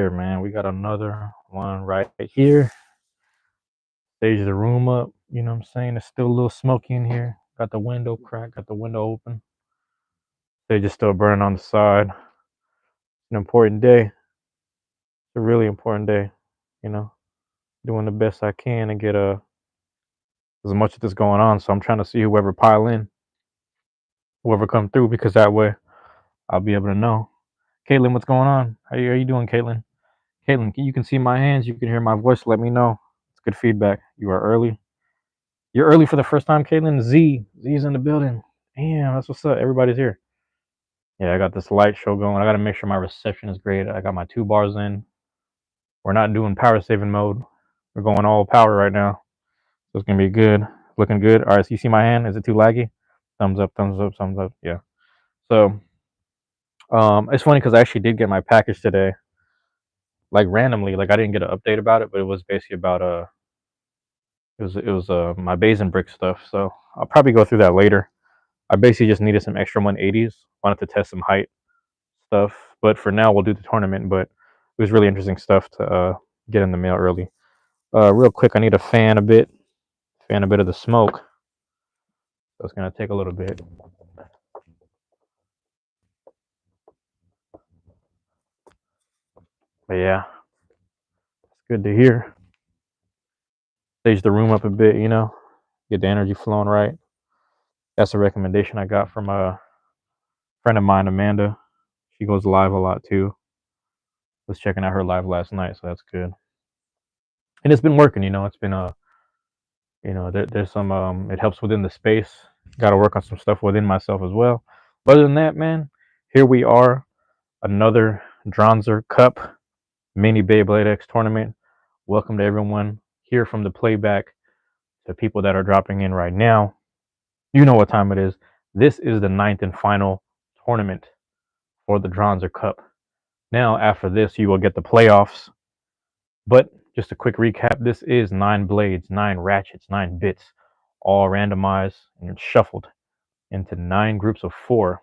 Here, man, we got another one right here. Stage the room up. You know what I'm saying? It's still a little smoky in here. Got the window cracked. Got the window open. Stage is still burning on the side. It's an important day. It's a really important day. You know, doing the best I can to get as much of this going on. So I'm trying to see whoever pile in, whoever come through, because that way I'll be able to know. Caitlin, what's going on? How you doing, Caitlin? Caitlin, you can see my hands. You can hear my voice. Let me know. It's good feedback. You are early. You're early for the first time, Caitlin. Z's in the building. Damn, that's what's up. Everybody's here. Yeah, I got this light show going. I got to make sure my reception is great. I got my 2 bars in. We're not doing power saving mode. We're going all power right now. So it's going to be good. Looking good. All right, so you see my hand? Is it too laggy? Thumbs up, thumbs up, thumbs up. Yeah. So it's funny because I actually did get my package today. Like randomly. Like I didn't get an update about it, but it was basically about it was my base and brick stuff. So I'll probably go through that later. I basically just needed some extra 180s. Wanted to test some height stuff, but for now we'll do the tournament. But it was really interesting stuff to get in the mail early. Real quick, I need to fan a bit of the smoke. So it's gonna take a little bit. But yeah, it's good to hear. Stage the room up a bit, get the energy flowing right. That's a recommendation I got from a friend of mine, Amanda. She goes live a lot too. Was checking out her live last night, so that's good. And it's been working, it's been there's some it helps within the space. Got to work on some stuff within myself as well. But other than that, man, here we are, another Dranzer Cup mini Beyblade X tournament. Welcome to everyone here from the playback to people that are dropping in right now. You know what time it is. This is the 9th and final tournament for the Dranzer Cup. Now, after this, you will get the playoffs. But just a quick recap, this is 9 blades, 9 ratchets, 9 bits, all randomized and shuffled into 9 groups of 4.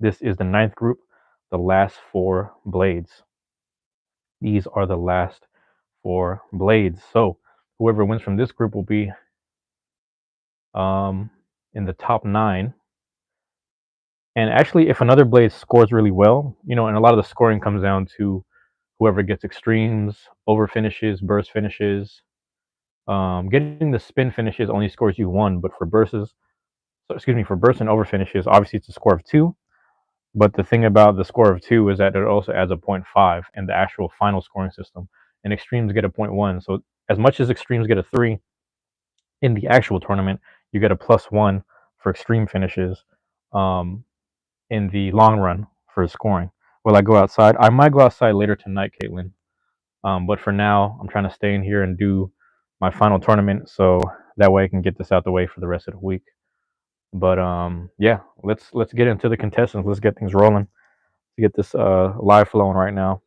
This is the 9th group, the last 4 blades. These are the last 4 blades. So whoever wins from this group will be in the top 9. And actually, if another blade scores really well, and a lot of the scoring comes down to whoever gets extremes, over finishes, burst finishes. Getting the spin finishes only scores you 1, but for bursts and over finishes, obviously it's a score of 2. But the thing about the score of 2 is that it also adds a 0.5 in the actual final scoring system, and extremes get a 0.1. So as much as extremes get a 3 in the actual tournament, you get a +1 for extreme finishes in the long run for scoring. Will I go outside? I might go outside later tonight, Caitlin. But for now, I'm trying to stay in here and do my final tournament, so that way I can get this out the way for the rest of the week. But yeah, let's get into the contestants. Let's get things rolling. Get this live flowing right now.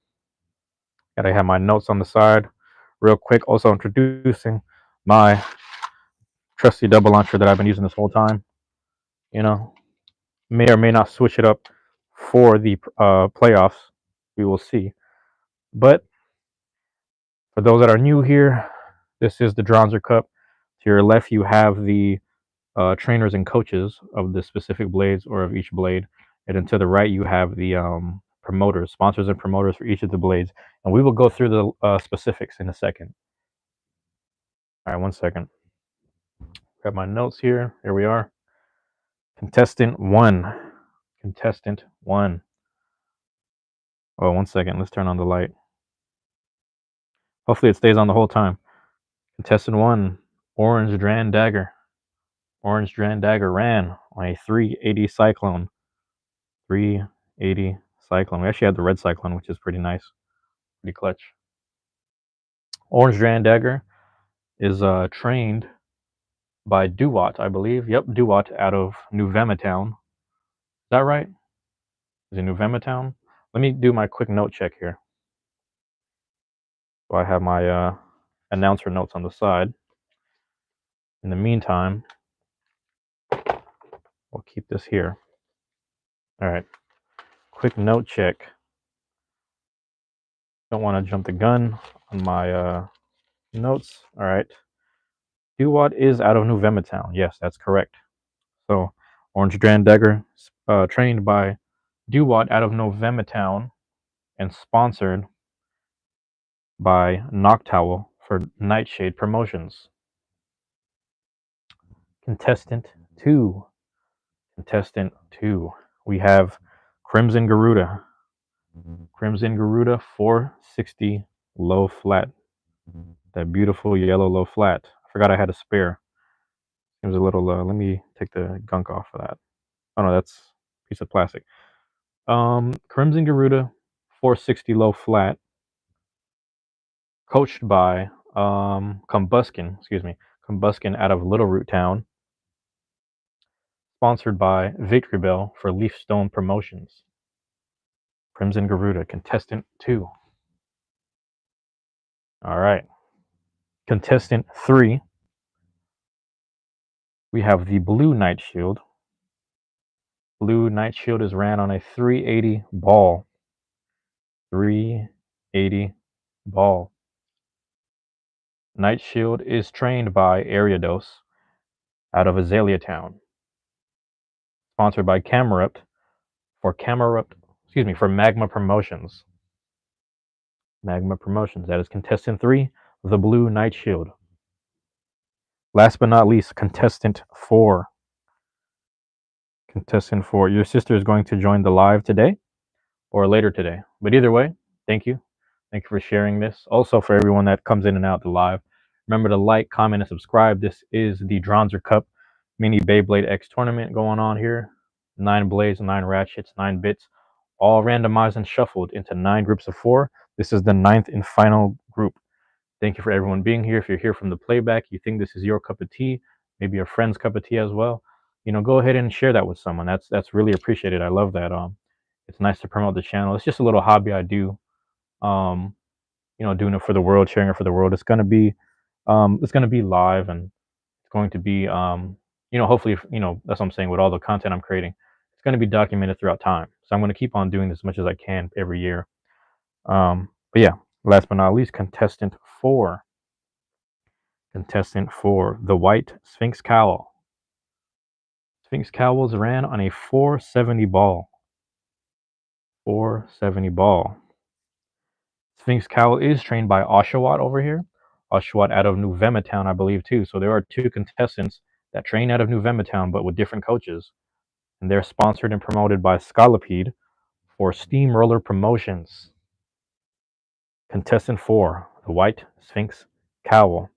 Gotta have my notes on the side real quick. Also introducing my trusty double launcher that I've been using this whole time. May or may not switch it up for the playoffs. We will see. But for those that are new here, this is the Dranzer Cup. To your left, you have the trainers and coaches of the specific blades or of each blade. And then to the right, you have the promoters, sponsors and promoters for each of the blades. And we will go through the specifics in a second. All right, 1 second. Got my notes here. Here we are. Contestant 1. Contestant 1. Oh, 1 second. Let's turn on the light. Hopefully it stays on the whole time. Contestant 1, Orange Dagger. Orange Dagger ran on a 380 Cyclone. 380 Cyclone. We actually have the red Cyclone, which is pretty nice. Pretty clutch. Orange Dagger is trained by Duwat, I believe. Yep, Duwat out of New Vemetown. Is that right? Is it New Vemetown? Let me do my quick note check here. So I have my announcer notes on the side. In the meantime, we'll keep this here. All right. Quick note check. Don't want to jump the gun on my notes. All right. Duwat is out of New Town. Yes, that's correct. So, Orange Grand Dagger, trained by Duwat out of November Town and sponsored by Noctowl for Nightshade Promotions. Contestant 2. Contestant 2. We have Crimson Garuda. Crimson Garuda 460 low flat. That beautiful yellow low flat. I forgot I had a spare. It was a little, let me take the gunk off of that. Oh no, that's a piece of plastic. Crimson Garuda 460 low flat. Coached by Combuskin out of Little Root Town. Sponsored by Victory Bell for Leaf Stone Promotions. Crimson Garuda, contestant 2. All right. Contestant 3. We have the Blue Night Shield. Blue Night Shield is ran on a 380 ball. 380 ball. Night Shield is trained by Ariados out of Azalea Town. Sponsored by Camerupt for Magma Promotions. Magma Promotions. That is contestant 3, the Blue Night Shield. Last but not least, contestant 4. Contestant 4. Your sister is going to join the live today or later today. But either way, thank you. Thank you for sharing this. Also, for everyone that comes in and out the live, remember to like, comment, and subscribe. This is the Dranzer Cup Mini Beyblade X tournament going on here. 9 blades, 9 ratchets, 9 bits, all randomized and shuffled into 9 groups of 4. This is the 9th and final group. Thank you for everyone being here. If you're here from the playback, you think this is your cup of tea, maybe your friend's cup of tea as well, go ahead and share that with someone. That's really appreciated. I love that. It's nice to promote the channel. It's just a little hobby I do. Doing it for the world, sharing it for the world. It's gonna be live, and it's going to be hopefully, that's what I'm saying with all the content I'm creating. It's going to be documented throughout time. So I'm going to keep on doing this as much as I can every year. But yeah, last but not least, contestant 4. Contestant 4, the White Sphinx Cowl. Sphinx Cowls ran on a 470 ball. 470 ball. Sphinx Cowl is trained by Oshawott over here. Oshawott out of New Town, I believe, too. So there are 2 contestants that train out of New Town, but with different coaches. And they're sponsored and promoted by Scalipede for Steamroller Promotions. Contestant 4, the White Sphinx Cowl.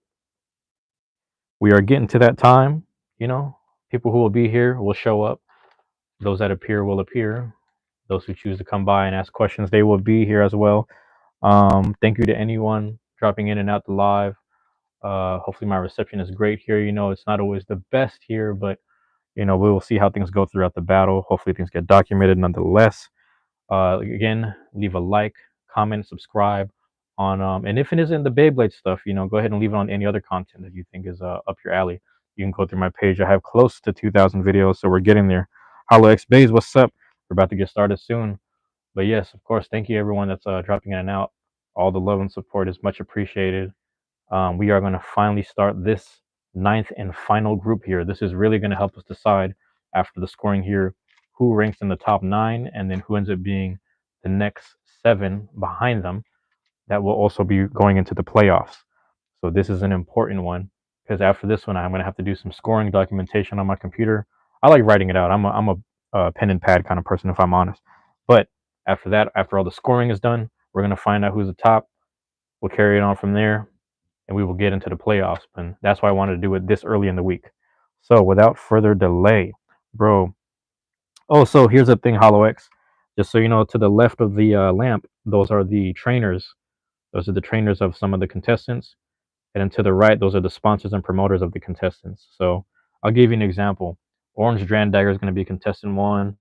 We are getting to that time. People who will be here will show up. Those that appear will appear. Those who choose to come by and ask questions, they will be here as well. Thank you to anyone dropping in and out the live. Hopefully my reception is great here. It's not always the best here, but we will see how things go throughout the battle. Hopefully things get documented nonetheless. Again, leave a like, comment, subscribe on and if it isn't the Beyblade stuff, go ahead and leave it on any other content that you think is up your alley. You can go through my page. I have close to 2,000 videos, so we're getting there. Hello X Bays, what's up? We're about to get started soon. But yes, of course, thank you everyone that's dropping in and out. All the love and support is much appreciated. We are going to finally start this 9th and final group here. This is really going to help us decide after the scoring here who ranks in the top 9 and then who ends up being the next 7 behind them that will also be going into the playoffs. So this is an important one because after this one, I'm going to have to do some scoring documentation on my computer. I like writing it out. I'm a pen and pad kind of person, if I'm honest. But after that, after all the scoring is done, we're going to find out who's the top. We'll carry it on from there, and we will get into the playoffs. And that's why I wanted to do it this early in the week. So without further delay, bro. Oh, so here's the thing, Hollow X. Just so you know, to the left of the lamp, those are the trainers. Those are the trainers of some of the contestants. And then to the right, those are the sponsors and promoters of the contestants. So I'll give you an example. Orange Dagger is going to be contestant 1,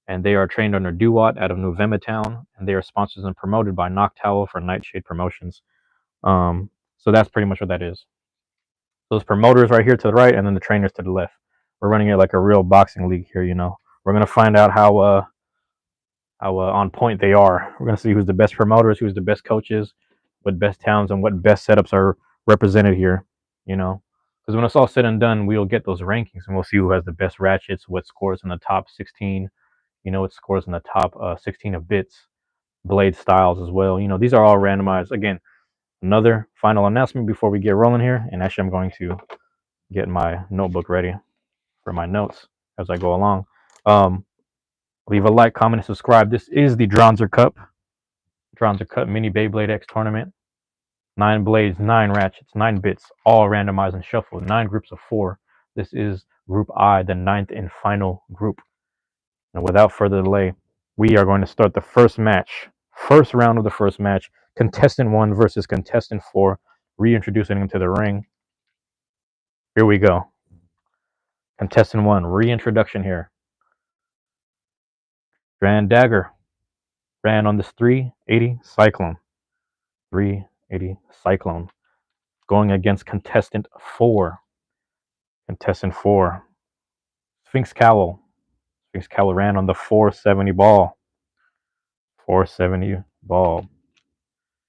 and they are trained under Duwat out of November Town, and they are sponsors and promoted by Noctowl for Nightshade Promotions. So that's pretty much what that is. Those promoters right here to the right, and then the trainers to the left. We're running it like a real boxing league here, We're going to find out how how on point they are. We're gonna see who's the best promoters, who's the best coaches, what best towns and what best setups are represented here. You know, because when it's all said and done, we'll get those rankings and we'll see who has the best ratchets, what scores in the top 16. You know, what scores in the top 16 of bits, blade styles as well. You know, these are all randomized. Again, another final announcement before we get rolling here. And actually, I'm going to get my notebook ready for my notes as I go along. Leave a like, comment, and subscribe. This is the Dranzer Cup. Dranzer Cup Mini Beyblade X Tournament. 9 blades, 9 ratchets, 9 bits, all randomized and shuffled. 9 groups of 4. This is Group I, the 9th and final group. And without further delay, we are going to start the first match. First round of the first match. Contestant 1 versus Contestant 4. Reintroducing him to the ring. Here we go. Contestant 1, reintroduction here. Dagger ran on this 380 Cyclone. 380 Cyclone. Going against Contestant 4. Contestant 4. Sphinx Cowl. Sphinx Cowl ran on the 470 ball. 470 ball.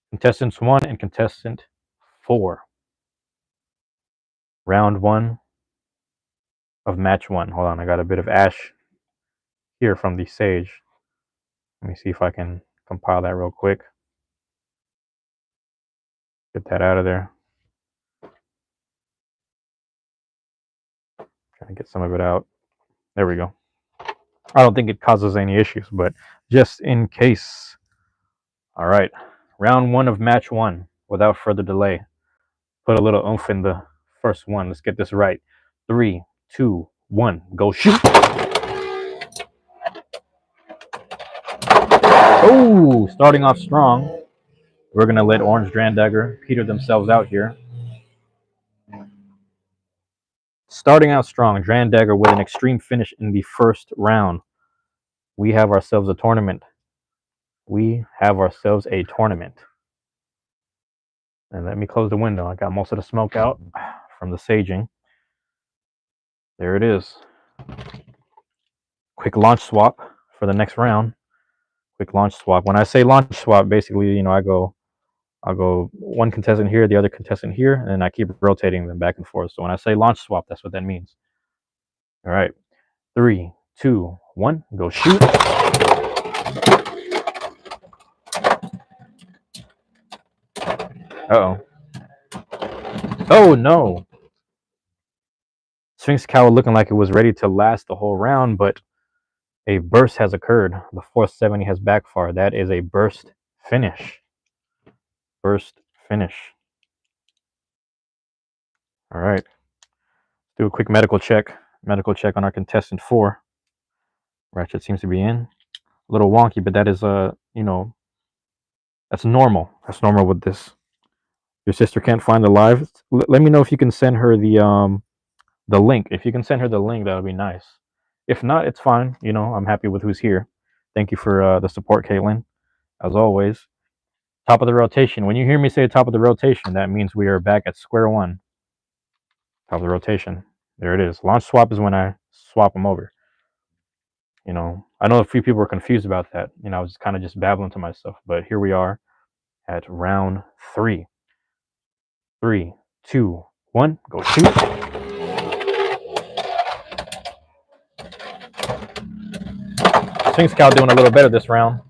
Contestants 1 and Contestant 4. Round 1 of match 1. Hold on, I got a bit of ash here from the sage. Let me see if I can compile that real quick. Get that out of there. Trying to get some of it out. There we go. I don't think it causes any issues, but just in case. All right. Round 1 of match 1. Without further delay. Put a little oomph in the first one. Let's get this right. 3, 2, 1. Go shoot. Oh, starting off strong. We're going to let Orange Dagger peter themselves out here. Starting out strong, Dagger with an extreme finish in the first round. We have ourselves a tournament. We have ourselves a tournament. And let me close the window. I got most of the smoke out from the saging. There it is. Quick launch swap for the next round. Quick launch swap. When I say launch swap, basically, you know, I'll go one contestant here, the other contestant here, and then I keep rotating them back and forth. So when I say launch swap, that's what that means. All right. 3, 2, 1. Go shoot. Uh-oh. Oh, no. Sphinx Cowl looking like it was ready to last the whole round, but a burst has occurred. The 470 has backfired. That is a burst finish. Burst finish. All right. Do a quick medical check. Medical check on our contestant 4. Ratchet seems to be in. A little wonky, but that is, you know, that's normal. That's normal with this. Your sister can't find the live. Let me know if you can send her the link. If you can send her the link, that would be nice. If not, it's fine. You know, I'm happy with who's here. Thank you for the support, Caitlin. As always. Top of the rotation. When you hear me say top of the rotation, that means we are back at square one. Top of the rotation. There it is. Launch swap is when I swap them over. You know, I know a few people were confused about that. You know, I was kind of just babbling to myself. But here we are at round 3. 3, 2, 1. Go shoot. Sphinx Cow doing a little better this round.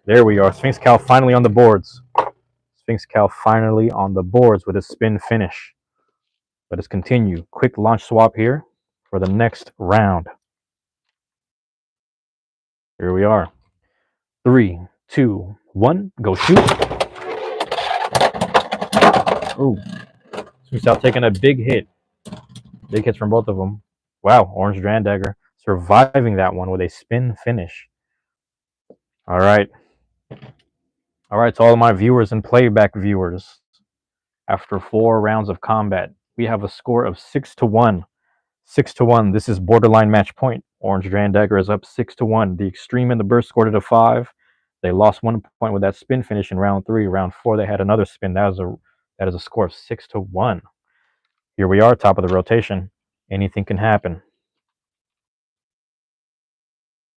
There we are. Sphinx Cow finally on the boards. Sphinx Cow finally on the boards with a spin finish. Let us continue. Quick launch swap here for the next round. Here we are. 3, 2, 1. Go shoot. Ooh. Sphinx Cow taking a big hit. Big hits from both of them. Wow. Orange Dagger surviving that one with a spin finish. All right. All right, to all of my viewers and playback viewers, after 4 rounds of combat, we have a score of 6-1. 6-1. This is borderline match point. Orange Dagger is up 6-1. The Extreme and the Burst scored it a 5. They lost 1 point with that spin finish in round 3. Round 4, they had another spin. That is a score of 6-1. Here we are, top of the rotation. Anything can happen.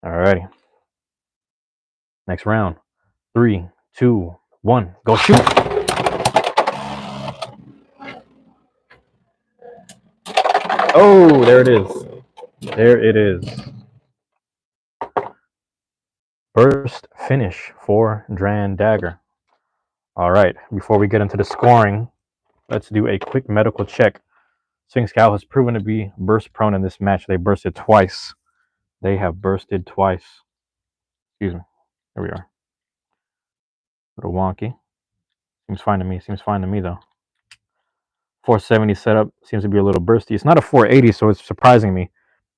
Alrighty. Next round. 3, 2, 1. Go shoot. Oh, there it is. There it is. Burst finish for Dagger. All right. Before we get into the scoring, let's do a quick medical check. Sphinx Cow has proven to be burst prone in this match. They bursted twice. They have bursted twice. Excuse me. There we are. A little wonky. Seems fine to me. Seems fine to me, though. 470 setup seems to be a little bursty. It's not a 480, so it's surprising me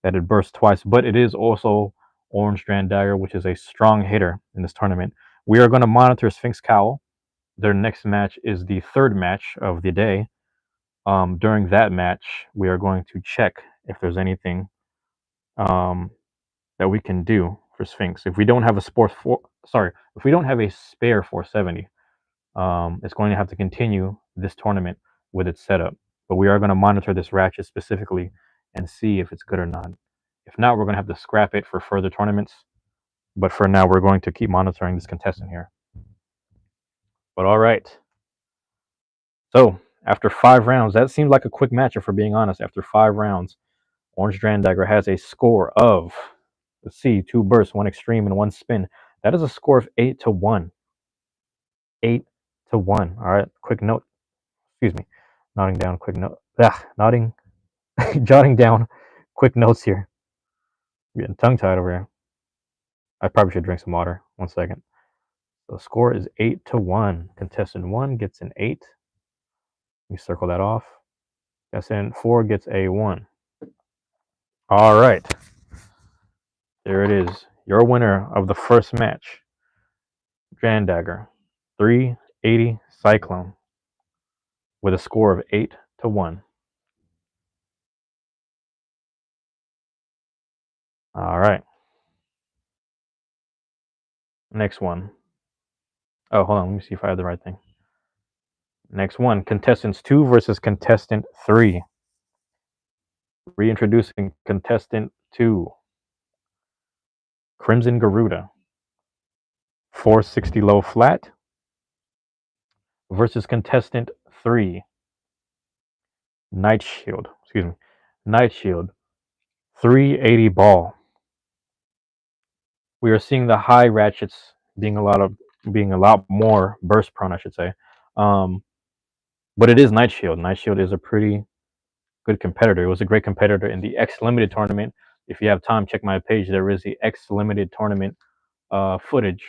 that it burst twice. But it is also Orange Dagger, which is a strong hitter in this tournament. We are going to monitor Sphinx Cowl. Their next match is the third match of the day. During that match, we are going to check if there's anything that we can do for Sphinx. If we don't have a if we don't have a spare 470, it's going to have to continue this tournament with its setup. But we are going to monitor this ratchet specifically and see if it's good or not. If not, we're going to have to scrap it for further tournaments. But for now, we're going to keep monitoring this contestant here. But all right. So after 5 rounds, that seemed like a quick match, if we're being honest. After 5 rounds, Orange Dagger has a score of, let's see, 2 bursts, 1 extreme, and 1 spin. That is a score of 8-1. 8-1. All right. Quick note. Excuse me. Nodding down quick note. Jotting down quick notes here. I'm getting tongue tied over here. I probably should drink some water. 1 second. So the score is 8-1. Contestant 1 gets an 8. Let me circle that off. Contestant 4 gets a 1. All right. There it is. Your winner of the first match, Dagger, 380 Cyclone, with a score of 8-1. All right. Next one. Oh, hold on. Let me see if I have the right thing. Next one, Contestants 2 versus Contestant 3. Reintroducing Contestant 2, Crimson Garuda, 460 low flat, versus Contestant 3, Night Shield, 380 ball. We are seeing the high ratchets being a lot more burst prone, I should say. But it is Night Shield. Night Shield is a pretty good competitor. It was a great competitor in the X Limited tournament. If you have time, check my page. There is the X Limited tournament footage.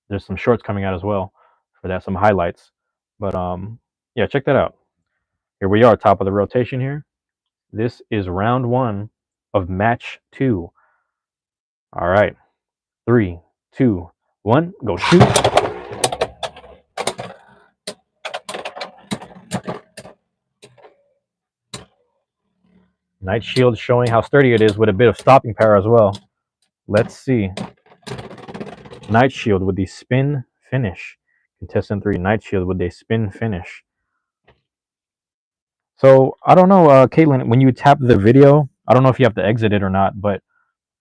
There's some shorts coming out as well for that, some highlights. But yeah, check that out. Here we are, top of the rotation here. This is round 1 of match 2. All right. 3, 2, 1, go shoot. Night Shield showing how sturdy it is with a bit of stopping power as well. Let's see. Night Shield with the spin finish. Contestant 3, Night Shield with a spin finish. So, I don't know, Caitlin, when you tap the video, I don't know if you have to exit it or not, but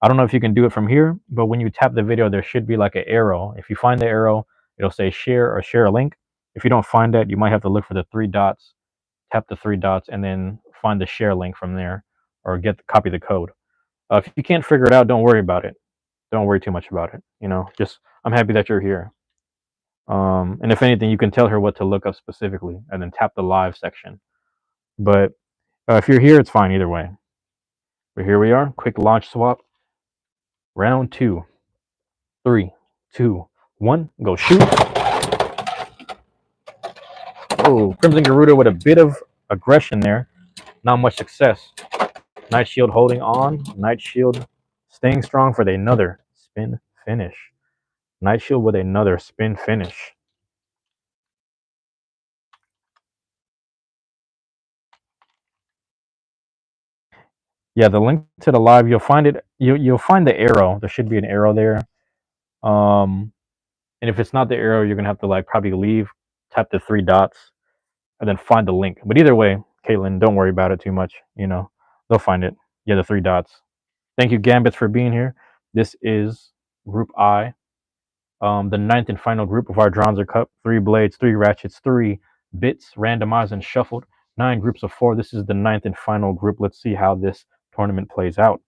I don't know if you can do it from here, but when you tap the video, there should be like an arrow. If you find the arrow, it'll say share or share a link. If you don't find that, you might have to look for the 3 dots, tap the 3 dots, and then find the share link from there, or copy the code. If you can't figure it out, don't worry about it. Don't worry too much about it. You know, just I'm happy that you're here. And if anything, you can tell her what to look up specifically, and then tap the live section. But if you're here, it's fine either way. But here we are. Quick launch swap. Round 2. 3, 2, 1. Go shoot. Oh, Crimson Garuda with a bit of aggression there. Not much success. Night Shield holding on. Night Shield staying strong for another spin finish. Night Shield with another spin finish. Yeah, the link to the live, you'll find it. You'll find the arrow. There should be an arrow there. And if it's not the arrow, you're gonna have to probably leave, tap the 3 dots, and then find the link. But either way, Caitlin, don't worry about it too much. You know, they'll find it. Yeah, the 3 dots. Thank you, Gambits, for being here. This is Group I, the ninth and final group of our Dranzer Cup. 3 blades, 3 ratchets, 3 bits, randomized and shuffled. 9 groups of 4. This is the ninth and final group. Let's see how this tournament plays out.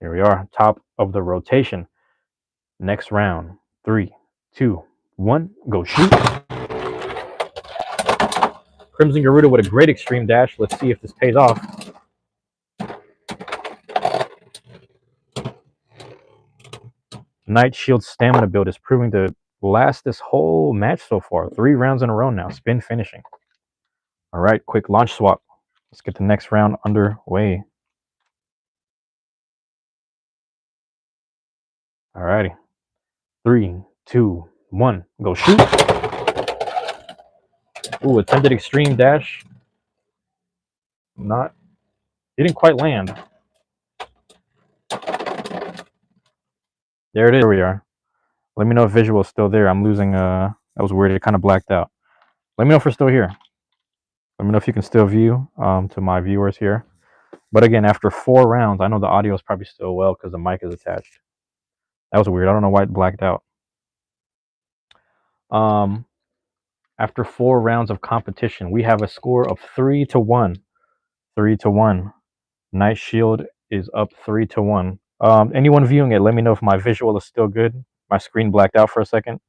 Here we are, top of the rotation. Next round. 3, 2, 1, go shoot. Crimson Garuda with a great extreme dash. Let's see if this pays off. Night Shield's stamina build is proving to last this whole match so far. 3 rounds in a row now. Spin finishing. All right, quick launch swap. Let's get the next round underway. All righty. 3, 2, 1, go shoot. Ooh, attempted extreme dash. Didn't quite land. There it is. Here we are. Let me know if visual is still there. I'm losing, that was weird. It kind of blacked out. Let me know if we're still here. Let me know if you can still view, to my viewers here. But again, after 4 rounds, I know the audio is probably still well because the mic is attached. That was weird. I don't know why it blacked out. After 4 rounds of competition, we have a score of 3-1. 3-1. Night Shield is up 3-1. Anyone viewing it, let me know if my visual is still good. My screen blacked out for a second.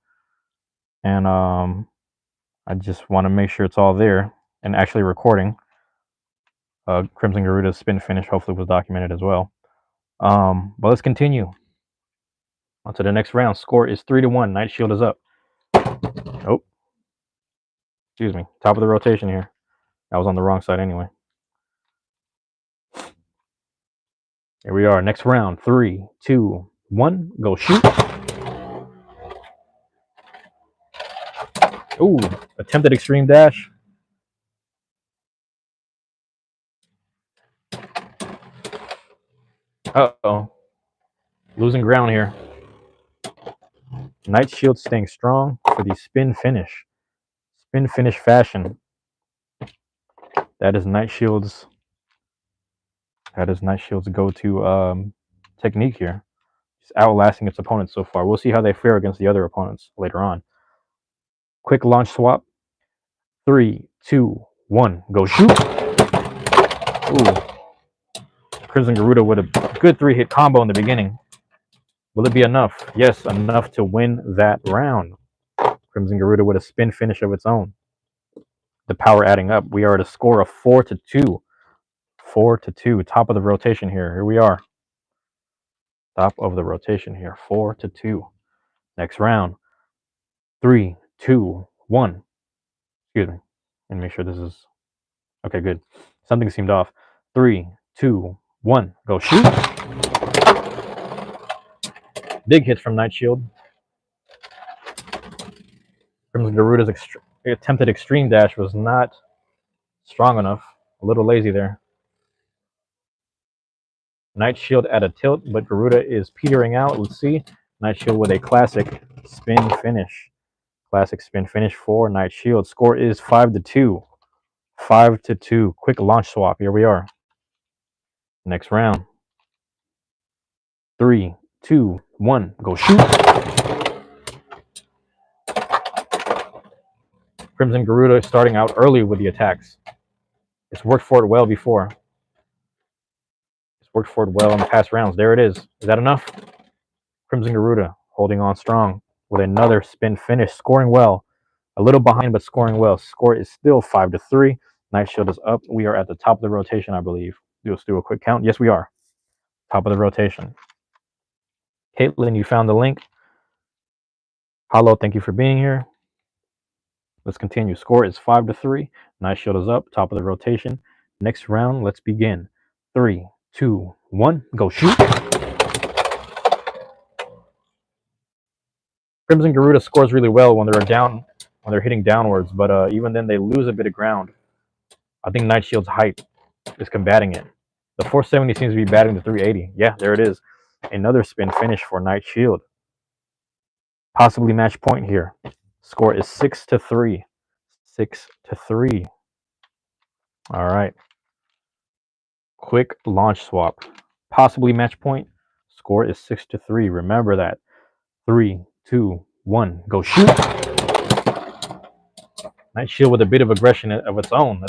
And I just want to make sure it's all there and actually recording. Crimson Garuda's spin finish hopefully was documented as well. But let's continue. On to the next round. Score is 3-1. Night Shield is up. Oh. Excuse me. Top of the rotation here. I was on the wrong side anyway. Here we are. Next round. 3, 2, 1. Go shoot. Ooh. Attempted extreme dash. Uh-oh. Losing ground here. Night Shield staying strong for the spin finish. Spin finish fashion. That is Night Shield's go-to technique here. It's outlasting its opponents so far. We'll see how they fare against the other opponents later on. Quick launch swap. 3, 2, 1, go shoot. Ooh. Crimson Garuda with a good 3-hit combo in the beginning. Will it be enough? Yes, enough to win that round. Crimson Garuda with a spin finish of its own. The power adding up. We are at a score of 4-2. 4-2. Top of the rotation here. Here we are. Top of the rotation here. 4-2. Next round. 3, 2, 1. Excuse me. And make sure this is okay. Good. Something seemed off. 3, 2, 1. Go shoot. Big hits from Night Shield. Crimson Garuda's attempted extreme dash was not strong enough. A little lazy there. Night Shield at a tilt, but Garuda is petering out. Let's see. Night Shield with a classic spin finish. Classic spin finish for Night Shield. Score is 5-2. 5-2. Quick launch swap. Here we are. Next round. 3, 2, 1. Go shoot. Crimson Garuda starting out early with the attacks. It's worked for it well before. It's worked for it well in the past rounds. There it is. Is that enough? Crimson Garuda holding on strong with another spin finish. Scoring well. A little behind, but scoring well. Score is still 5-3. Night Shield is up. We are at the top of the rotation, I believe. Let's do a quick count. Yes, we are. Top of the rotation. Caitlin, you found the link. Hello, thank you for being here. Let's continue. Score is 5-3. Night Shield is up. Top of the rotation. Next round, let's begin. 3, 2, 1. Go shoot. Crimson Garuda scores really well when they're down, when they're hitting downwards, but even then they lose a bit of ground. I think Night Shield's height is combating it. The 470 seems to be batting the 380. Yeah, there it is. Another spin finish for Night Shield. Possibly match point here. Score is 6-3. 6-3. All right. Quick launch swap. Possibly match point. score is 6-3. Remember that. 3, 2, 1, go shoot. Night Shield with a bit of aggression of its own.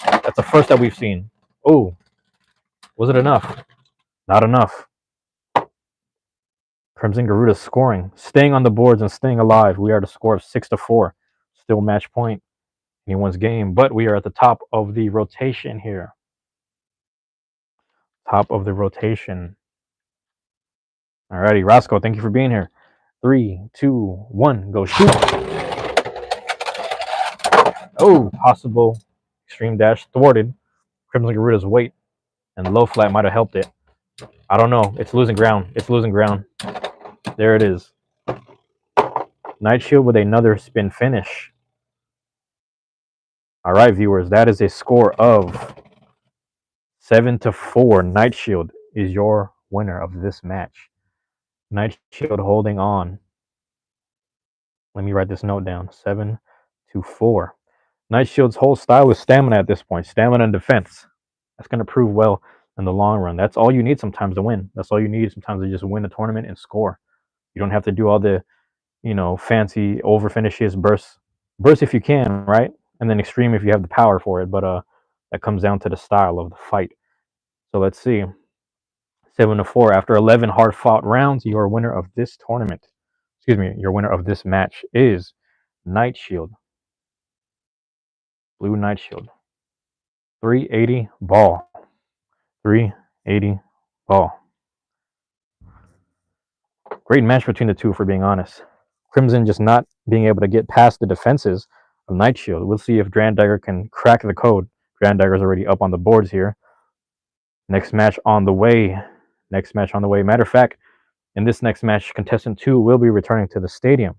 That's the first that we've seen. Oh, was it enough? Not enough. Crimson Garuda scoring, staying on the boards and staying alive. We are at a score of 6-4. Still match point. Anyone's game, but we are at the top of the rotation here. Top of the rotation. Alrighty, Roscoe, thank you for being here. 3, 2, 1, go shoot. Oh, possible extreme dash thwarted. Crimson Garuda's weight and low flat might have helped it. I don't know. It's losing ground. It's losing ground. There it is. Night Shield with another spin finish. All right, viewers, that is a score of 7-4. Night Shield is your winner of this match. Night Shield holding on. Let me write this note down. 7-4. Night Shield's whole style is stamina at this point. Stamina and defense. That's going to prove well in the long run. That's all you need sometimes to win. That's all you need sometimes to just win a tournament and score. You don't have to do all the, fancy over finishes, bursts. Burst if you can, right? And then extreme if you have the power for it. But that comes down to the style of the fight. So let's see. 7-4. After 11 hard-fought rounds, your winner of this tournament, your winner of this match is Night Shield. Blue Night Shield. 380 ball. 380 ball. Great match between the two, for being honest. Crimson just not being able to get past the defenses of Night Shield. We'll see if Dagger can crack the code. Dagger's already up on the boards here. Next match on the way. Matter of fact, in this next match, contestant 2 will be returning to the stadium.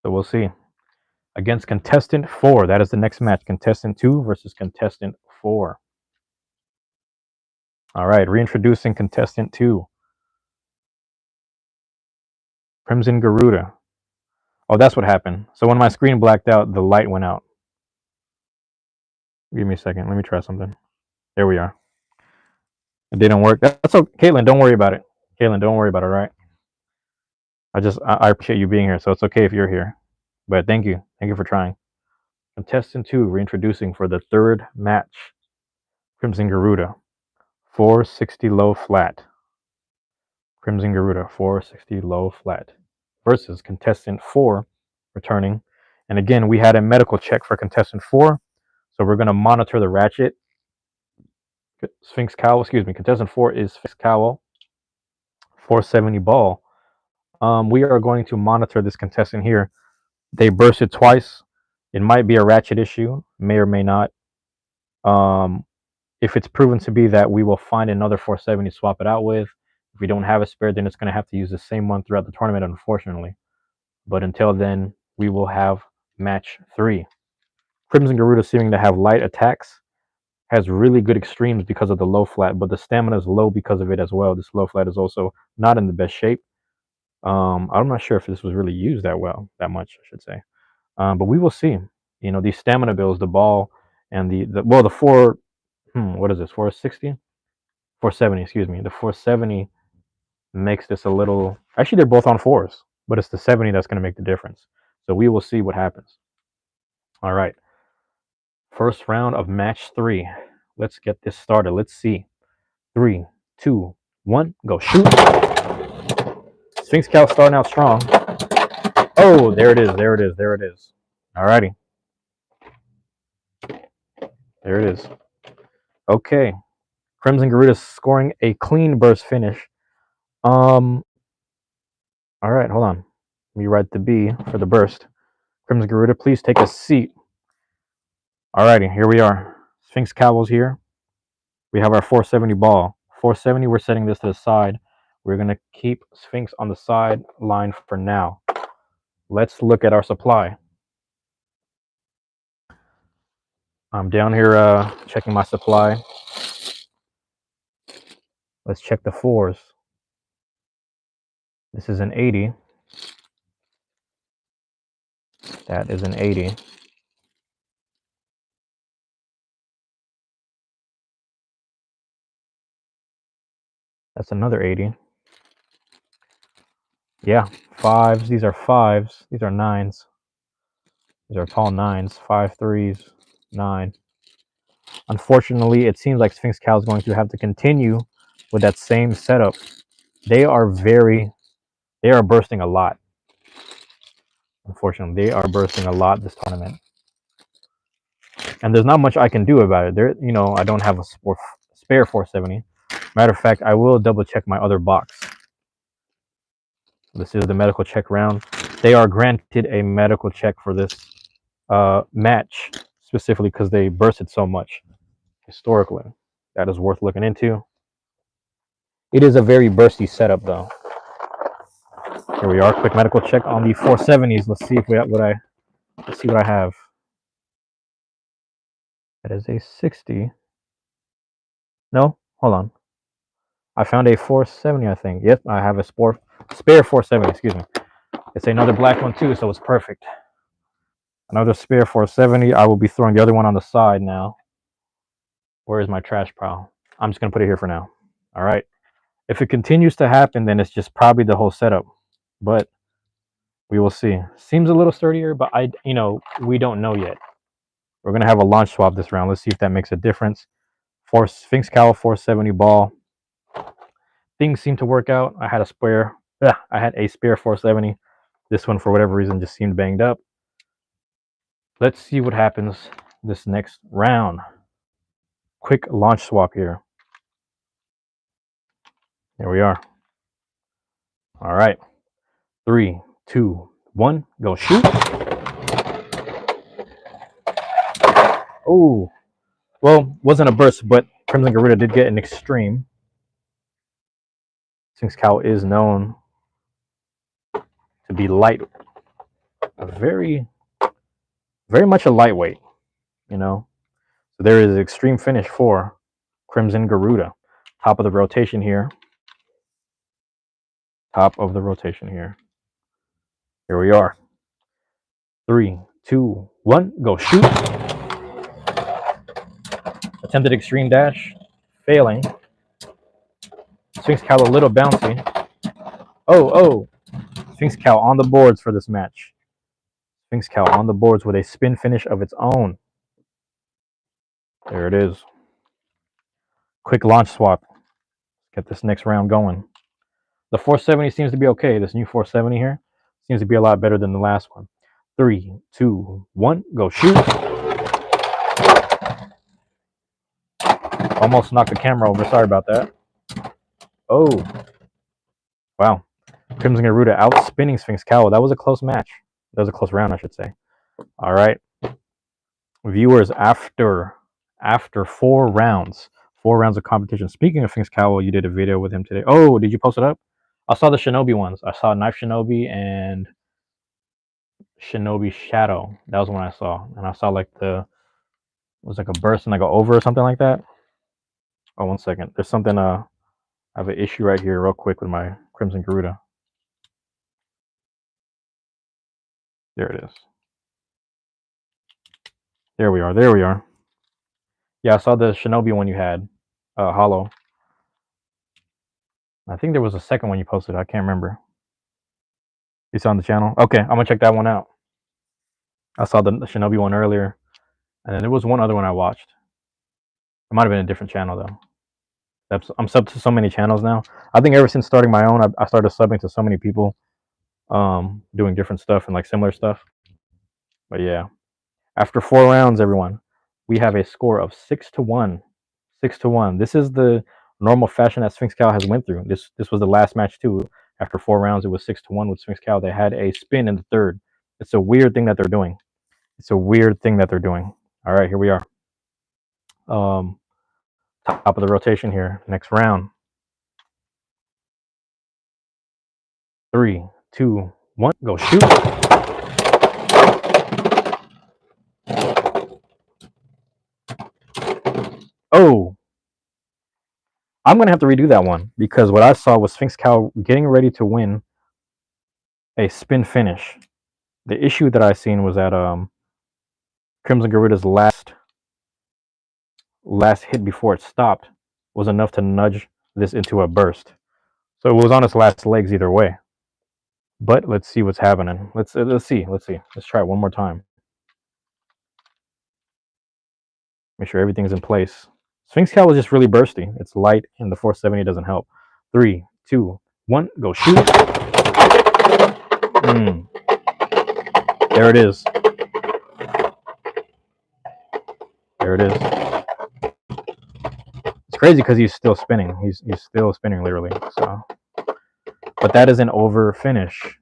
So we'll see. Against contestant 4. That is the next match. Contestant 2 versus contestant 4. All right, reintroducing contestant 2. Crimson Garuda. Oh, that's what happened. So when my screen blacked out, the light went out. Give me a second. Let me try something. There we are. It didn't work. That's okay. Caitlin, don't worry about it. Caitlin, don't worry about it, all right? I appreciate you being here, so it's okay if you're here. But thank you. Thank you for trying. Contestant 2 reintroducing for the third match. Crimson Garuda. 460 low flat. Crimson Garuda. 460 low flat. Versus contestant 4 returning. And again, we had a medical check for contestant 4. So we're going to monitor the ratchet. Sphinx Cowl, contestant 4 is Sphinx Cowl. 470 ball. We are going to monitor this contestant here. They bursted twice. It might be a ratchet issue, may or may not. If it's proven to be that, we will find another 470 to swap it out with. If we don't have a spare, then it's going to have to use the same one throughout the tournament, unfortunately. But until then, we will have match 3. Crimson Garuda seeming to have light attacks. Has really good extremes because of the low flat, but the stamina is low because of it as well. This low flat is also not in the best shape. I'm not sure if this was really used that much, I should say. But we will see. These stamina bills, the ball and the 4, what is this, 460? 470, excuse me. The 470 makes this a little, actually they're both on 4s, but it's the 70 that's going to make the difference. So we will see what happens. All right. First round of match 3. Let's get this started. Let's see. 3, 2, 1, go shoot. Sphinx Cow starting out strong. Oh, there it is. All righty. There it is. Okay. Crimson Garuda scoring a clean burst finish. All right, hold on. Let me write the B for the burst. Crimson Garuda, please take a seat. All righty, here we are. Sphinx Cowls here. We have our 470 ball. 470, we're setting this to the side. We're going to keep Sphinx on the side line for now. Let's look at our supply. I'm down here checking my supply. Let's check the 4s. This is an 80. That is an 80. That's another 80. Yeah, 5s. These are 5s. These are 9s. These are tall 9s. 5 3s, 9. Unfortunately, it seems like Sphinx Cal is going to have to continue with that same setup. They are bursting a lot. Unfortunately, they are bursting a lot this tournament. And there's not much I can do about it. I don't have a spare 470. Matter of fact, I will double check my other box. This is the medical check round. They are granted a medical check for this match, specifically because they bursted so much historically. That is worth looking into. It is a very bursty setup, though. Here we are. Quick medical check on the 470s. Let's see if let's see what I have. That is a 60. No, hold on. I found a 470, I think. Yep, I have a spare 470, excuse me. It's another black one too, so it's perfect. Another spare 470. I will be throwing the other one on the side now. Where is my trash pile? I'm just going to put it here for now. All right. If it continues to happen, then it's just probably the whole setup. But we will see. Seems a little sturdier, but we don't know yet. We're going to have a launch swap this round. Let's see if that makes a difference. Sphinx Cowl 470 ball. Things seem to work out. I had a spare 470. This one, for whatever reason, just seemed banged up. Let's see what happens this next round. Quick launch swap here. Here we are. All right. 3, 2, 1, go shoot. Oh, well, wasn't a burst, but Crimson Garuda did get an extreme. Sphinx Cow is known to be light, very much a lightweight, So there is an extreme finish for Crimson Garuda. Top of the rotation here. Top of the rotation here. Here we are. 3, 2, 1, go shoot. Attempted extreme dash, failing. Sphinx Cow a little bouncy. Oh. Sphinx Cow on the boards for this match. Sphinx Cow on the boards with a spin finish of its own. There it is. Quick launch swap. Get this next round going. The 470 seems to be okay. This new 470 here seems to be a lot better than the last one. 3, 2, 1, go shoot. Almost knocked the camera over. Sorry about that. Oh. Wow. Crimson Garuda out spinning Sphinx Cowl. That was a close match. That was a close round, I should say. All right. Viewers, after 4 rounds of competition. Speaking of Sphinx Cowl, you did a video with him today. Oh, did you post it up? I saw the Shinobi ones. I saw Knife Shinobi and Shinobi Shadow. That was one I saw. And I saw it was like a burst and like an over or something like that. Oh, 1 second. There's something, I have an issue right here real quick with my Crimson Garuda. There it is. There we are. Yeah, I saw the Shinobi one you had, hollow. I think there was a second one you posted. I can't remember. You saw on the channel? Okay, I'm gonna check that one out. I saw the Shinobi one earlier, and then there was one other one I watched. It might have been a different channel though. I'm subbed to so many channels now. I think ever since starting my own, I started subbing to so many people, doing different stuff and like similar stuff. But yeah, after 4 rounds, everyone, we have a score of 6-1. 6-1. This is the normal fashion that Sphinx Cow has went through. This was the last match too. After 4 rounds, it was 6-1 with Sphinx Cow. They had a spin in the third. It's a weird thing that they're doing. All right, here we are. Top of the rotation here. Next round. 3, 2, 1, go shoot. Oh, I'm gonna have to redo that one because what I saw was Sphinx Cow getting ready to win a spin finish. The issue that I seen was that Crimson Garuda's last hit before it stopped was enough to nudge this into a burst. So it was on its last legs either way. But let's see what's happening. Let's see. Let's try it one more time. Make sure everything's in place. Sphinx Cow is just really bursty. It's light, and the 470 doesn't help. 3, 2, 1, go shoot. There it is. There it is. It's crazy because he's still spinning. He's still spinning literally. So, but that is an over finish.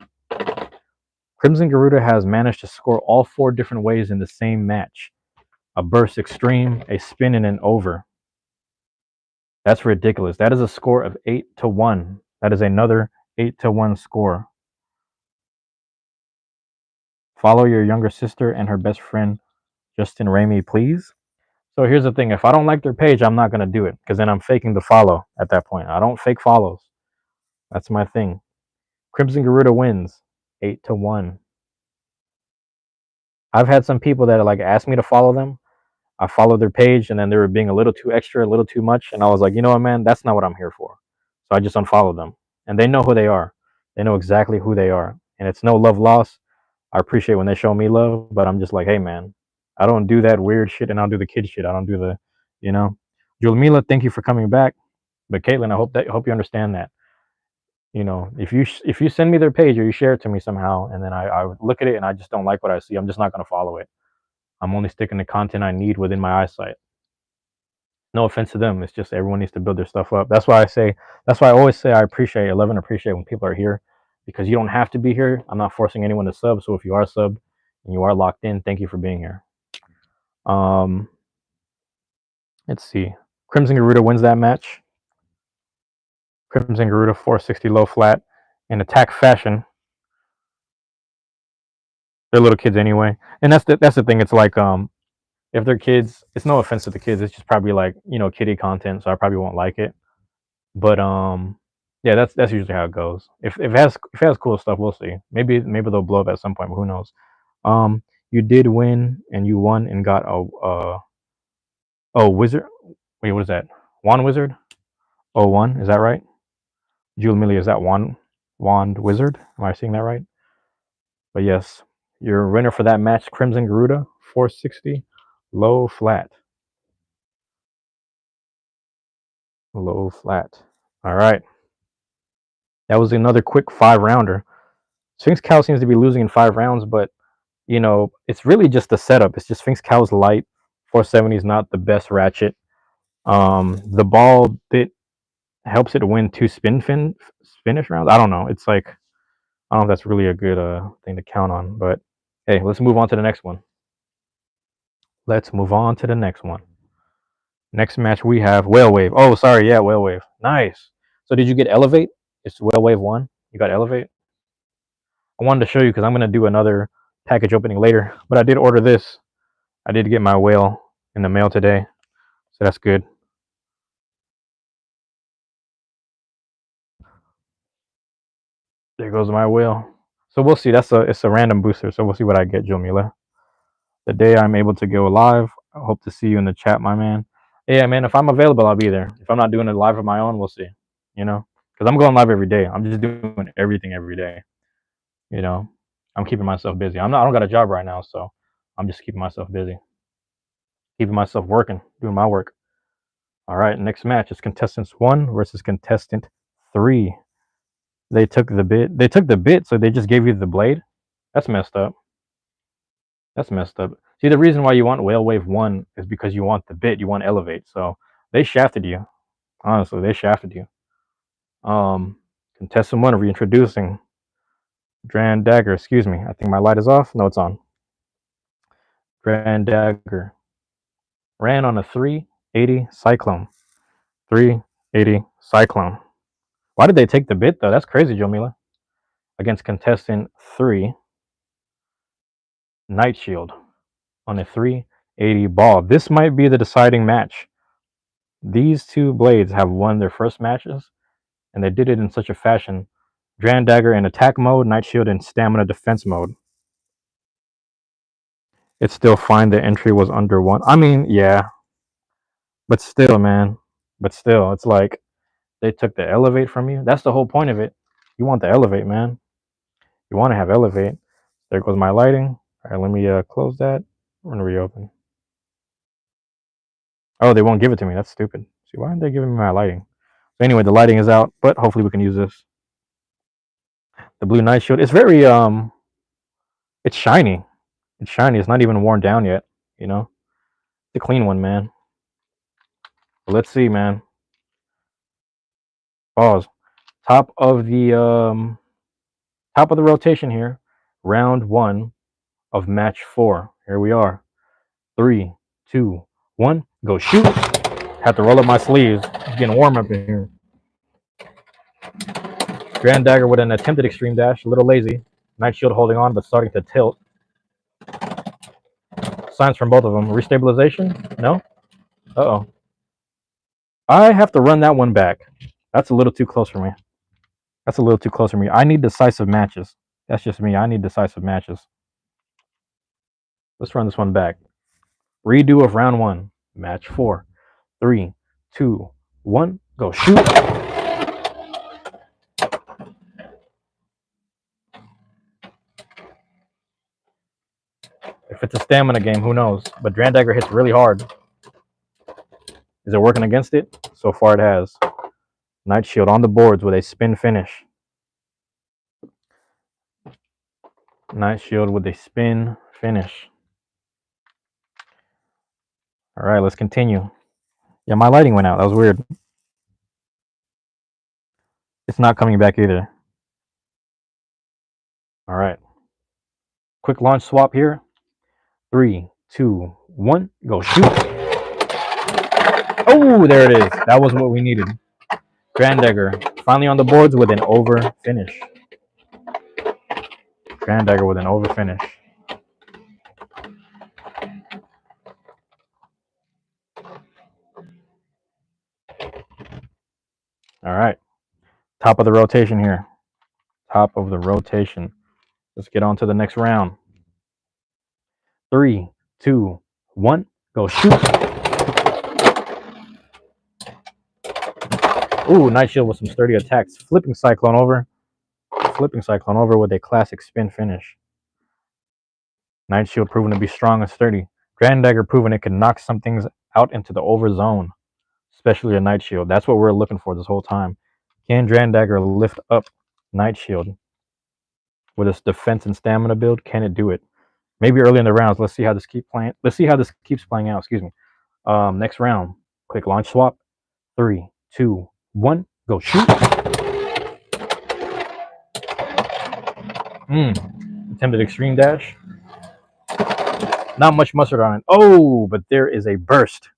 Crimson Garuda has managed to score all 4 different ways in the same match: a burst extreme, a spin, and an over. That's ridiculous. That is a score of 8-1. That is another 8-1 score. Follow your younger sister and her best friend, Justin Ramey, please. So here's the thing. If I don't like their page, I'm not going to do it because then I'm faking the follow at that point. I don't fake follows. That's my thing. Crimson Garuda wins 8-1. I've had some people that like asked me to follow them. I followed their page and then they were being a little too extra, a little too much. And I was like, you know what, man, that's not what I'm here for. So I just unfollowed them. And they know who they are. They know exactly who they are. And it's no love lost. I appreciate when they show me love, but I'm just like, hey, man, I don't do that weird shit and I'll do the kid shit. I don't do the, you know. Julmila, thank you for coming back. But Caitlin, I hope you understand that. You know, if you send me their page or you share it to me somehow, and then I look at it and I just don't like what I see, I'm just not gonna follow it. I'm only sticking to content I need within my eyesight. No offense to them, it's just everyone needs to build their stuff up. That's why I always say I love and appreciate when people are here, because you don't have to be here. I'm not forcing anyone to sub. So if you are subbed and you are locked in, thank you for being here. Let's see. Crimson Garuda wins that match. Crimson Garuda 460 low flat in attack fashion. They're little kids anyway, and that's the thing. It's like if they're kids, it's no offense to the kids. It's just probably like, you know, kiddie content, so I probably won't like it. But yeah, that's usually how it goes. If it has cool stuff, we'll see. Maybe they'll blow up at some point, but who knows? You did win, and you won and got a wizard. Wait, what is that? Wand wizard? 01, is that right? Jewel Millie, is that wand wizard? Am I seeing that right? But yes, your winner for that match, Crimson Garuda, 460, low flat. Low flat. All right. That was another quick 5-rounder. Sphinx Cow seems to be losing in 5 rounds, but you know, it's really just the setup. It's just Sphinx Cow's light. 470 is not the best ratchet. The ball bit helps it win 2 spinish rounds. I don't know. It's like, I don't know if that's really a good thing to count on, but hey, let's move on to the next one. Next match we have Whale Wave. Oh, sorry, yeah, Whale Wave. Nice. So did you get Elevate? It's Whale Wave 1. You got Elevate? I wanted to show you because I'm going to do another package opening later, but I did order this. I did get my whale in the mail today, so that's good. There goes my whale. So we'll see. It's a random booster, so we'll see what I get, Jomila. The day I'm able to go live, I hope to see you in the chat, my man. Yeah, man, if I'm available, I'll be there. If I'm not doing it live of my own, we'll see. You know, because I'm going live every day. I'm just doing everything every day. You know, I'm keeping myself busy. I don't got a job right now, so I'm just keeping myself busy, keeping myself working, doing my work. All right, next match is contestant 1 versus contestant 3. They took the bit, so they just gave you the blade. That's messed up. See, the reason why you want Whale Wave 1 is because you want the bit, you want Elevate. So they shafted you. Honestly, they shafted you. Contestant 1, reintroducing Dagger. Excuse me. I think my light is off. No, it's on. Dagger ran on a 380 Cyclone. 380 Cyclone. Why did they take the bit, though? That's crazy, Jomila. Against contestant 3, Night Shield on a 380 ball. This might be the deciding match. These two blades have won their first matches, and they did it in such a fashion. Dagger in attack mode, Night Shield in stamina defense mode. It's still fine the entry was under 1. I mean, yeah. But still, man. It's like They took the elevate from you. That's the whole point of it. You want the elevate, man. You want to have elevate. There goes my lighting. All right, let me close that. I'm gonna reopen. Oh, they won't give it to me. That's stupid. See, why aren't they giving me my lighting? So anyway, the lighting is out, but hopefully we can use this. The blue night shield. It's very it's shiny. It's shiny. It's not even worn down yet. You know, the clean one, man. But let's see, man. Pause. Top of the rotation here. Round 1 of match 4. Here we are. 3, 2, 1. Go shoot. Have to roll up my sleeves. It's getting warm up in here. Grand Dagger with an attempted extreme dash. A little lazy. Night shield holding on, but starting to tilt. Signs from both of them. Restabilization? No? Uh-oh. I have to run that one back. That's a little too close for me. That's a little too close for me. I need decisive matches. That's just me. I need decisive matches. Let's run this one back. Redo of round 1. Match 4. 3, 2, 1. Go shoot. If it's a stamina game, who knows? But Dranzer hits really hard. Is it working against it? So far it has. Night shield on the boards with a spin finish. Night shield with a spin finish. All right, let's continue. Yeah, my lighting went out. That was weird. It's not coming back either. All right. Quick launch swap here. 3, 2, 1. Go shoot. Oh, there it is. That was what we needed. Dagger finally on the boards with an over finish. Dagger with an over finish. All right. Top of the rotation here. Top of the rotation. Let's get on to the next round. 3, 2, 1. Go shoot. Ooh, Night Shield with some sturdy attacks. Flipping Cyclone over. Flipping Cyclone over with a classic spin finish. Night Shield proven to be strong and sturdy. Grand Dagger proven it can knock some things out into the over zone, especially a Night Shield. That's what we're looking for this whole time. Can Grand Dagger lift up Night Shield with its defense and stamina build? Can it do it? Maybe early in the rounds. Let's see how this keeps playing. Let's see how this keeps playing out. Excuse me. Next round. Quick launch swap. 3, 2, 1. Go shoot. Attempted extreme dash. Not much mustard on it. Oh, but there is a burst.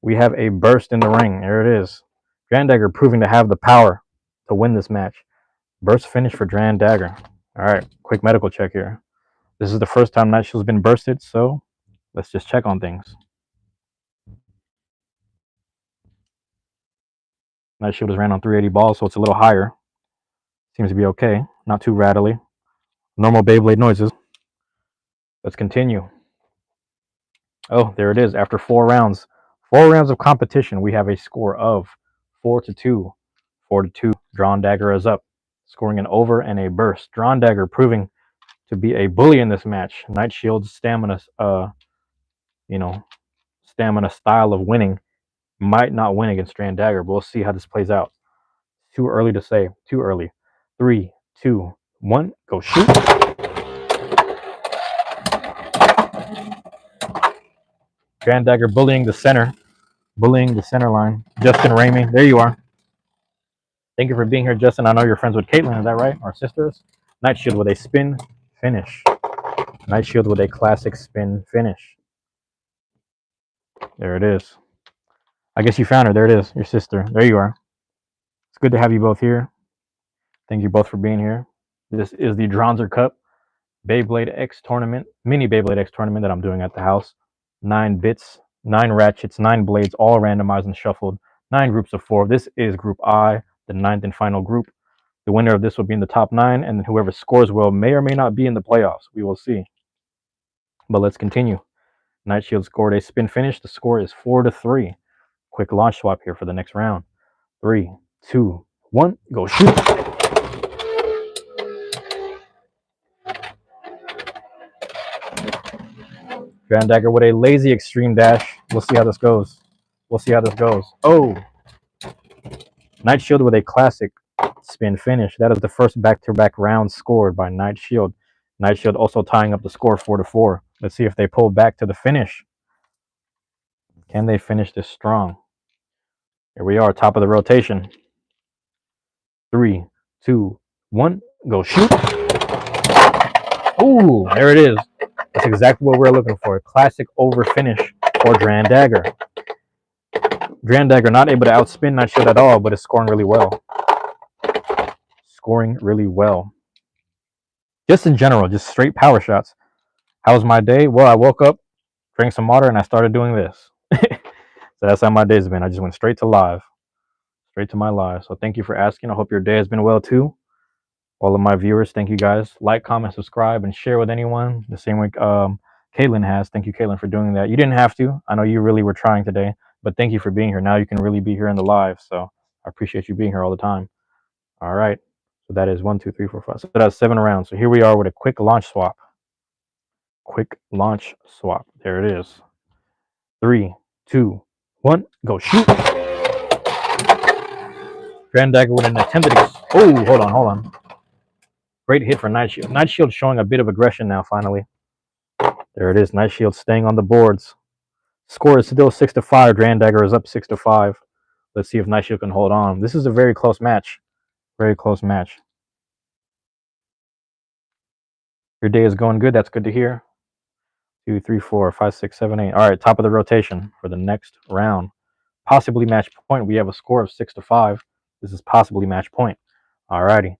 We have a burst in the ring. There it is. Dagger proving to have the power to win this match. Burst finish for Dagger. All right, quick medical check here. This is the first time Night Shield's been bursted, so let's just check on things. Night Shield is ran on 380 balls, so it's a little higher. Seems to be okay. Not too rattly. Normal Beyblade noises. Let's continue. Oh, there it is. After 4 rounds. 4 rounds of competition, we have a score of 4-2. 4-2. Dagger is up, scoring an over and a burst. Dagger proving to be a bully in this match. Night Shield's stamina, stamina style of winning might not win against Dagger, but we'll see how this plays out. Too early to say. Too early. 3, 2, 1. Go shoot. Dagger bullying the center line. Justin Ramey, there you are. Thank you for being here, Justin. I know you're friends with Caitlin, is that right? Our sisters. Night Shield with a spin finish. Night Shield with a classic spin finish. There it is. I guess you found her. There it is, your sister. There you are. It's good to have you both here. Thank you both for being here. This is the Dranzer Cup Beyblade X tournament, mini Beyblade X tournament that I'm doing at the house. 9 bits, 9 ratchets, 9 blades, all randomized and shuffled. 9 groups of 4. This is Group I, the 9th and final group. The winner of this will be in the top 9, and whoever scores well may or may not be in the playoffs. We will see. But let's continue. Night Shield scored a spin finish. The score is 4-3. Quick launch swap here for the next round. 3, 2, 1, go shoot. Grand Dagger with a lazy extreme dash. We'll see how this goes. Oh, Night Shield with a classic spin finish. That is the first back-to-back round scored by Night Shield. Night Shield also tying up the score 4-4. Let's see if they pull back to the finish. Can they finish this strong? Here we are, top of the rotation. 3, 2, 1, go shoot. Ooh, there it is. That's exactly what we're looking for. Classic over finish for Dagger. Dagger not able to outspin Night Shield at all, but is scoring really well. Just in general, just straight power shots. How was my day? Well, I woke up, drank some water, and I started doing this. So that's how my day's been. I just went straight to my live. So thank you for asking. I hope your day has been well too. All of my viewers, thank you guys. Like, comment, subscribe, and share with anyone. The same way Caitlin has. Thank you, Caitlin, for doing that. You didn't have to. I know you really were trying today, but thank you for being here. Now you can really be here in the live. So I appreciate you being here all the time. All right. So that is 1, 2, 3, 4, 5. So that's 7 rounds. So here we are with a quick launch swap. There it is. 3, 2, 1, go shoot. Dagger with an attempted. Oh, hold on. Great hit for Night Shield. Night Shield showing a bit of aggression now, finally. There it is. Night Shield staying on the boards. Score is still 6-5. Dagger is up 6-5. Let's see if Night Shield can hold on. This is a very close match. Your day is going good. That's good to hear. 2, 3, 4, 5, 6, 7, 8. All right, top of the rotation for the next round. Possibly match point. We have a score of 6-5. This is possibly match point. All righty.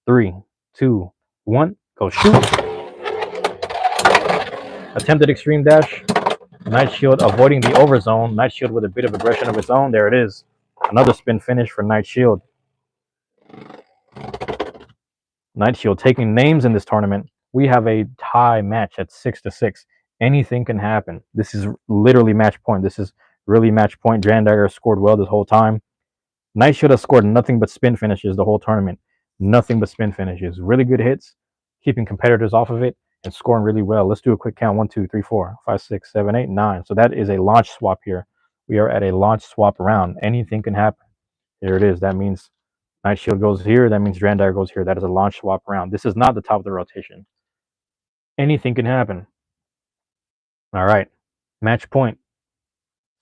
3, 2, 1, go shoot. Attempted extreme dash. Night Shield avoiding the overzone. Night Shield with a bit of aggression of its own. There it is. Another spin finish for Night Shield. Night Shield taking names in this tournament. We have a tie match at 6-6. Anything can happen. This is literally match point. This is really match point. Dagger scored well this whole time. Night Shield has scored nothing but spin finishes the whole tournament. Nothing but spin finishes. Really good hits, keeping competitors off of it, and scoring really well. Let's do a quick count. 1, 2, 3, 4, 5, 6, 7, 8, 9. So that is a launch swap here. We are at a launch swap round. Anything can happen. Here it is. That means Night Shield goes here. That means Dagger goes here. That is a launch swap round. This is not the top of the rotation. Anything can happen. All right. Match point.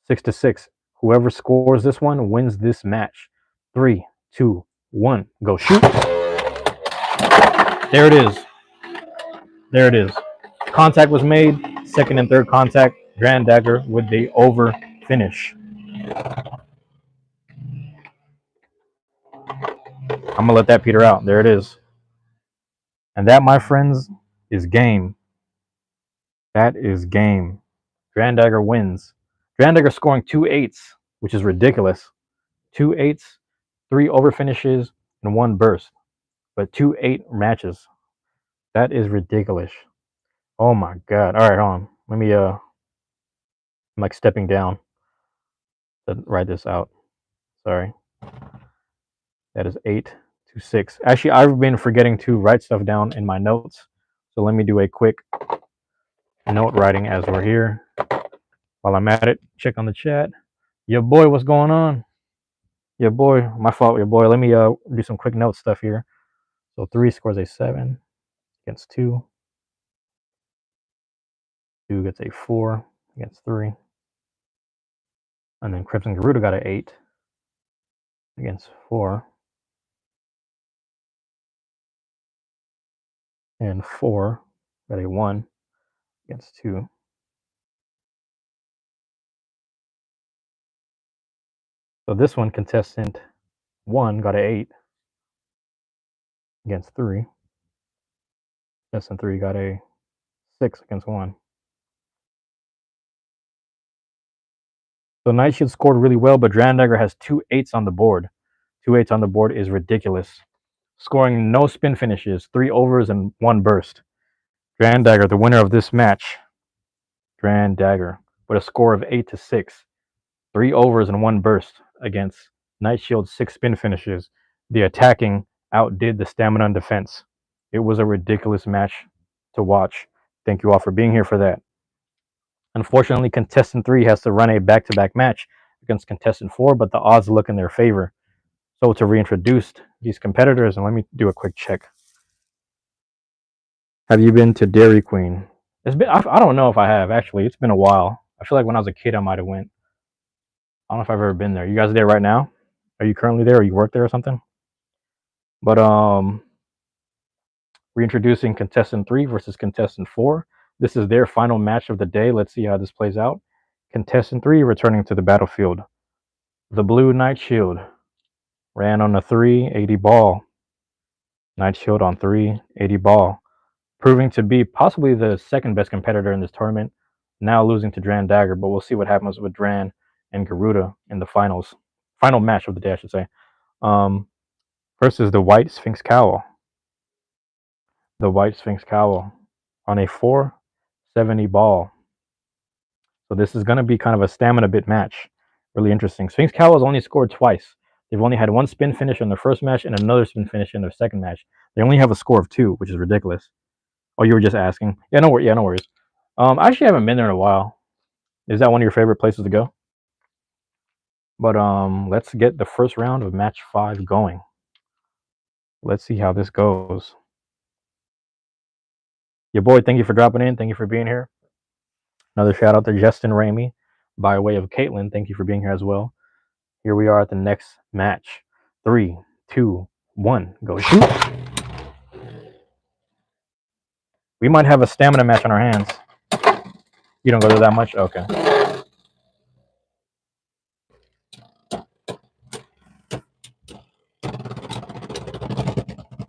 6-6. Whoever scores this one wins this match. 3, 2, 1. Go shoot. There it is. Contact was made. Second and third contact. Dagger with the over finish. I'm going to let that peter out. There it is. And that, my friends, is game. That is game. Dagger wins. Dagger scoring 2 8s, which is ridiculous. 2 8s, 3 over finishes, and 1 burst. But 2 8 matches. That is ridiculous. Oh my god. All right, hold on. Let me I'm like stepping down to write this out. Sorry. That is 8-6. Actually, I've been forgetting to write stuff down in my notes. So let me do a quick note writing as we're here. While I'm at it, check on the chat. Your boy, what's going on? Your boy, my fault, your boy. Let me do some quick note stuff here. So 3 scores a 7 against 2. 2 gets a 4 against 3. And then Crimson Garuda got an 8 against 4. And 4 got a 1 against 2. So this one, contestant 1 got an 8 against 3. Contestant 3 got a 6 against 1. So Night Shield scored really well, but Dagger has 2 8s on the board. 2 8s on the board is ridiculous. Scoring no spin finishes, 3 overs and 1 burst. Dagger, the winner of this match. Dagger with a score of 8-6. 3 overs and 1 burst against Night Shield 6 spin finishes. The attacking outdid the stamina and defense. It was a ridiculous match to watch. Thank you all for being here for that. Unfortunately, contestant 3 has to run a back-to-back match against contestant 4, but the odds look in their favor. So to reintroduce these competitors, and let me do a quick check. Have you been to Dairy Queen? It's been, I don't know if I have, actually. It's been a while. I feel like when I was a kid, I might have went. I don't know if I've ever been there. You guys are there right now? Are you currently there, or you work there or something? But reintroducing contestant 3 versus contestant 4. This is their final match of the day. Let's see how this plays out. Contestant 3 returning to the battlefield. The blue Night Shield ran on a 380 ball. Night Shield on 380 ball, proving to be possibly the second best competitor in this tournament, now losing to Dagger, but we'll see what happens with Dran and Garuda in the final match of the day, I should say. First is the white Sphinx cowl. The white Sphinx cowl on a 470 ball. So this is going to be kind of a stamina bit match. Really interesting. Sphinx cowl has only scored twice. They've only had one spin finish in their first match and another spin finish in their second match. They only have a score of 2, which is ridiculous. Oh, you were just asking? Yeah, no worries. I actually haven't been there in a while. Is that one of your favorite places to go? But let's get the first round of match 5 going. Let's see how this goes. Your boy, thank you for dropping in. Thank you for being here. Another shout out to Justin Ramey by way of Caitlin. Thank you for being here as well. Here we are at the next match. 3, 2, 1, go shoot. We might have a stamina match on our hands. You don't go there that much? Okay.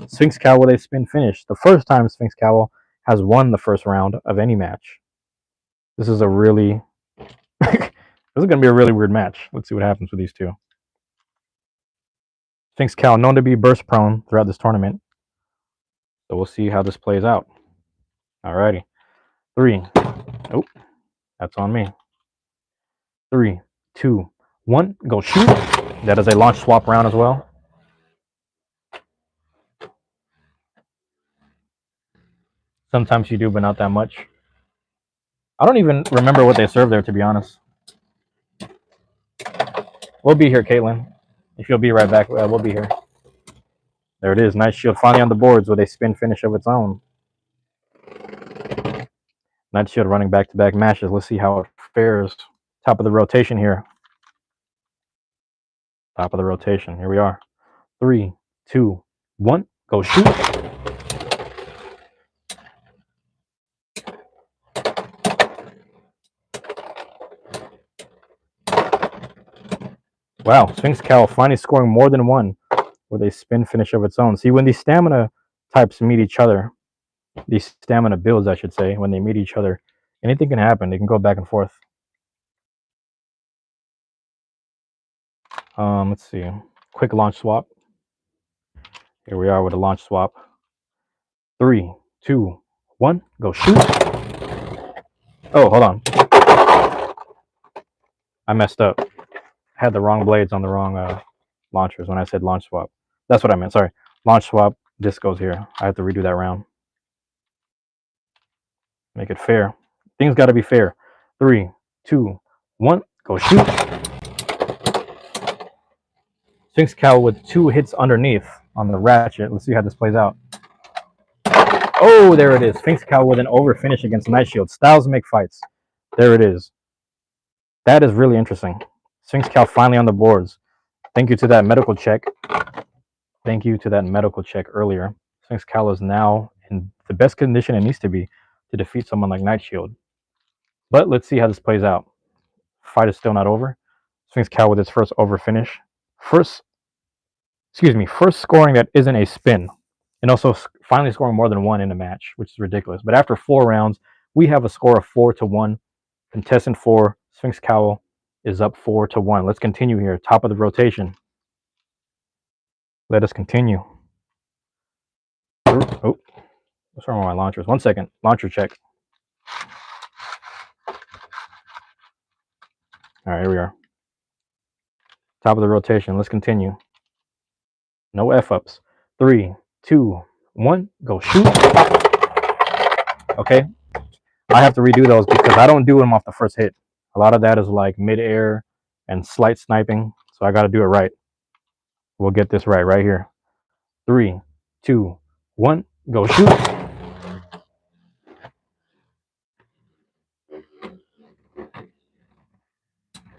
Sphinx cowl with a spin finish. The first time Sphinx cowl has won the first round of any match. This is a really... this is going to be a really weird match. Let's see what happens with these two. Sphinx cowl known to be burst prone throughout this tournament. So we'll see how this plays out. Alrighty. 3. Oh, that's on me. 3, 2, 1, go shoot. That is a launch swap round as well. Sometimes you do, but not that much. I don't even remember what they served there, to be honest. We'll be here, Caitlin. If you'll be right back, we'll be here. There it is. Night Shield finally on the boards with a spin finish of its own. Night Shield running back-to-back matches. Let's see how it fares. Top of the rotation here. Top of the rotation. Here we are. 3, 2, 1, go shoot. Wow, Sphinx cowl finally scoring more than one with a spin finish of its own. See, when these stamina types meet each other, these stamina builds, I should say, when they meet each other, anything can happen. They can go back and forth. Let's see. Quick launch swap. Here we are with a launch swap. 3, 2, 1, go shoot. Oh, hold on. I messed up. I had the wrong blades on the wrong launchers when I said launch swap. That's what I meant. Sorry. Launch swap. This goes here. I have to redo that round. Make it fair. Things got to be fair. 3, 2, 1, go shoot. Sphinx cowl with 2 hits underneath on the ratchet. Let's see how this plays out. Oh, there it is. Sphinx cowl with an over finish against Night Shield. Styles make fights. There it is. That is really interesting. Sphinx cowl finally on the boards. Thank you to that medical check. Thank you to that medical check earlier. Sphinx cowl is now in the best condition it needs to be to defeat someone like Night Shield. But let's see how this plays out. Fight is still not over. Sphinx cowl with its first over finish. First scoring that isn't a spin. And also finally scoring more than one in a match, which is ridiculous. But after 4 rounds, we have a score of 4-1. Contestant 4, Sphinx cowl, is up 4-1. Let's continue here. Top of the rotation. Let us continue. Oh, what's wrong with my launchers? 1 second. Launcher check. All right, here we are. Top of the rotation. Let's continue. No F-ups. 3, 2, 1. Go shoot. Okay. I have to redo those because I don't do them off the first hit. A lot of that is like mid-air and slight sniping. So I got to do it right. We'll get this right here. 3, 2, 1. Go shoot.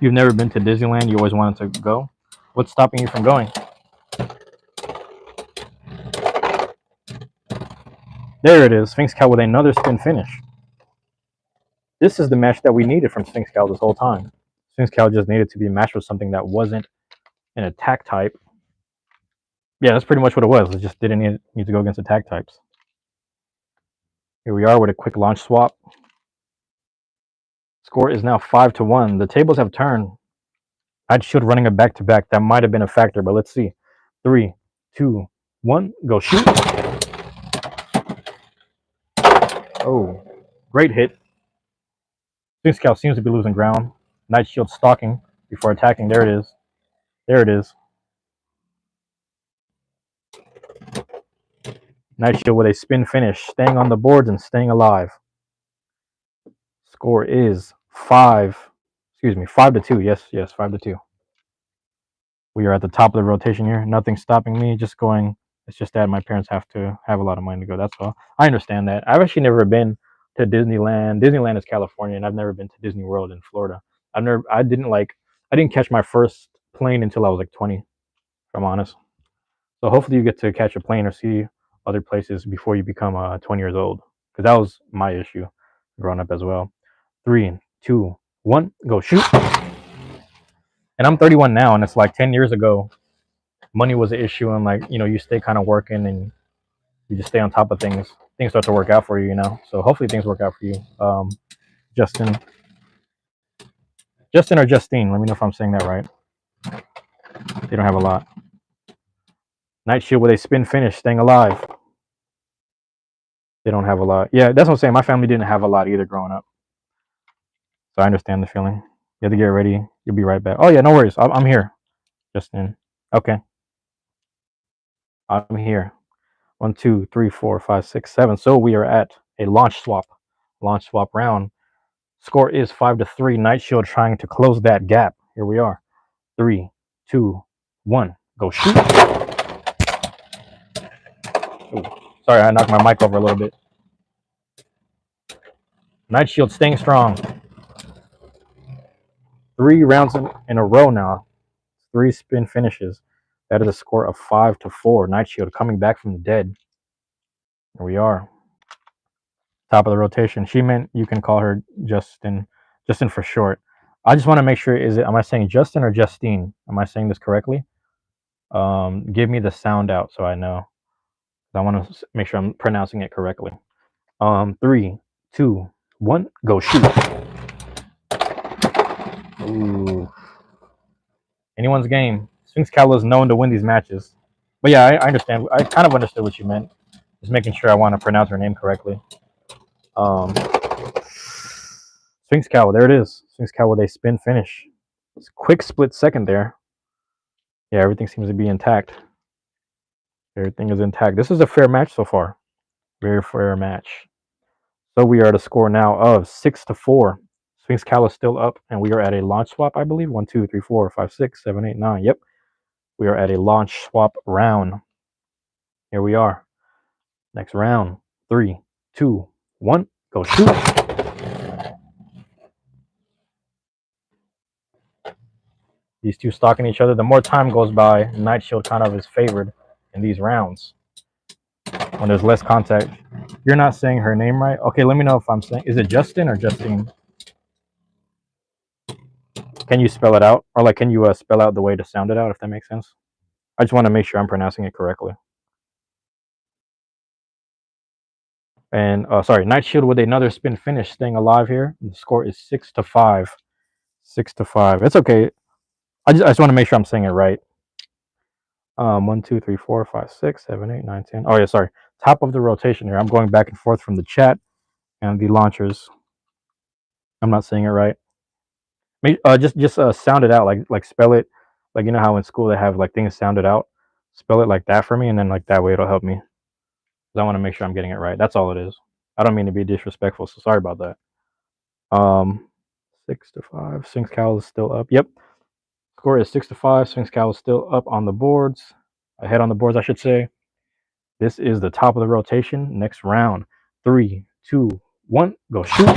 You've never been to Disneyland. You always wanted to go. What's stopping you from going? There it is. Sphinx Cow with another spin finish. This is the match that we needed from Sphinx Cow this whole time. Sphinx Cow just needed to be matched with something that wasn't an attack type. Yeah, that's pretty much what it was. It just didn't need to go against attack types. Here we are with a quick launch swap. Score is now 5-1. The tables have turned. I'd shield running a back-to-back. That might have been a factor, but let's see. 3, 2, 1. Go shoot. Oh, great hit. Sphinx Cow seems to be losing ground. Night Shield stalking before attacking. There it is. There it is. Night Shield with a spin finish, staying on the boards and staying alive. Score is 5-2. Yes, 5-2. We are at the top of the rotation here. Nothing stopping me. Just going. It's just that my parents have to have a lot of money to go. That's all. I understand that. I've actually never been to Disneyland. Disneyland is California, and I've never been to Disney World in Florida. I didn't catch my first plane until I was like 20, if I'm honest. So hopefully you get to catch a plane or see other places before you become 20 years old, because that was my issue growing up as well. 3, 2, 1, go shoot. And I'm 31 now, and it's like 10 years ago, money was an issue, and like, you know, you stay kind of working and you just stay on top of things. Things start to work out for you, you know. So hopefully things work out for you. Justin or Justine, let me know if I'm saying that right. They don't have a lot. Night Shield with a spin finish, staying alive. They don't have a lot. Yeah, that's what I'm saying. My family didn't have a lot either growing up. So I understand the feeling. You have to get ready. You'll be right back. Oh, yeah, no worries. I'm here, Justin. Okay. I'm here. 1, 2, 3, 4, 5, 6, 7. So we are at a launch swap round. Score is 5-3. Night Shield trying to close that gap. Here we are. 3, 2, 1. Go shoot. Ooh, sorry, I knocked my mic over a little bit. Night Shield staying strong. 3 rounds in a row now. 3 spin finishes. That is a score of 5-4. Night Shield coming back from the dead. Here we are. Top of the rotation. She meant you can call her Justin for short. I just want to make sure, am I saying Justin or Justine? Am I saying this correctly? Give me the sound out so I know. I want to make sure I'm pronouncing it correctly. 3, 2, 1, go shoot. Ooh. Anyone's game. Sphinx Cow is known to win these matches. But yeah, I understand. I kind of understood what you meant. Just making sure I want to pronounce her name correctly. Sphinx Cow, there it is. Sphinx Cow with a spin finish. It's a quick split second there. Yeah, everything seems to be intact. Everything is intact. This is a fair match so far. Very fair match. So we are at a score now of 6-4. Sphinx Cow is still up, and we are at a launch swap, I believe. 1, 2, 3, 4, 5, 6, 7, 8, 9. Yep. We are at a launch swap round. Here we are. Next round. 3, 2, 1. Go shoot. These two stalking each other. The more time goes by, Night Shield kind of is favored in these rounds when there's less contact. You're not saying her name right? Okay, let me know if I'm saying... Is it Justin or Justine? Can you spell it out? Or like, can you spell out the way to sound it out, if that makes sense? I just want to make sure I'm pronouncing it correctly. And, sorry, Night Shield with another spin finish, staying alive here. The score is 6-5. 6-5. It's okay. I just want to make sure I'm saying it right. 1, 2, 3, 4, 5, 6, 7, 8, 9, 10. Oh yeah, sorry. Top of the rotation here. I'm going back and forth from the chat and the launchers. I'm not saying it right. Just sound it out, like spell it Like, you know how in school they have like things sounded out? Spell it like that for me, and then like that way it'll help me. Because I want to make sure I'm getting it right. That's all it is. I don't mean to be disrespectful, so sorry about that. 6-5. Sphinx Cowl is still up. Yep. Score is 6-5. Sphinx Cowl is still up on the boards. Ahead on the boards, I should say. This is the top of the rotation. Next round. 3, 2, 1. Go shoot.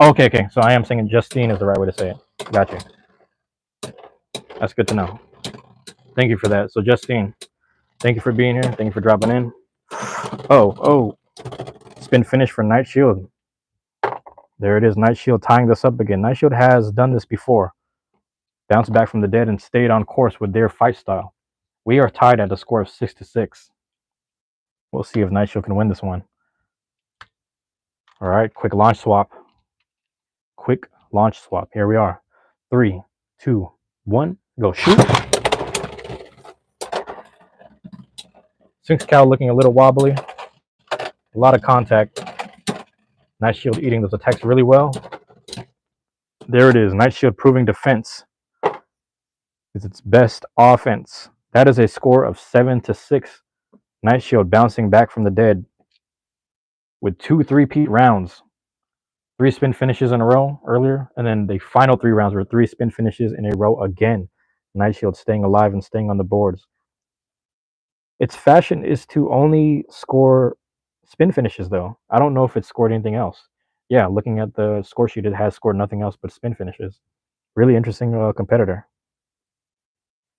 Okay. So I am saying Justine is the right way to say it. Gotcha. That's good to know. Thank you for that. So Justine, thank you for being here. Thank you for dropping in. Oh. Spin finish for Night Shield. There it is. Night Shield tying this up again. Night Shield has done this before. Bounced back from the dead and stayed on course with their fight style. We are tied at a score of 6-6. We'll see if Night Shield can win this one. All right, quick launch swap. Here we are. 3, 2, 1. Go shoot. Sphinx Cowl looking a little wobbly. A lot of contact. Night Shield eating those attacks really well. There it is. Night Shield proving defense is its best offense. That is a score of 7-6. Night Shield bouncing back from the dead with 2 3-peat rounds. 3 spin finishes in a row earlier, and then the final 3 rounds were 3 spin finishes in a row again. Night Shield staying alive and staying on the boards. Its fashion is to only score spin finishes, though. I don't know if it scored anything else. Yeah, looking at the score sheet, it has scored nothing else but spin finishes. Really interesting competitor.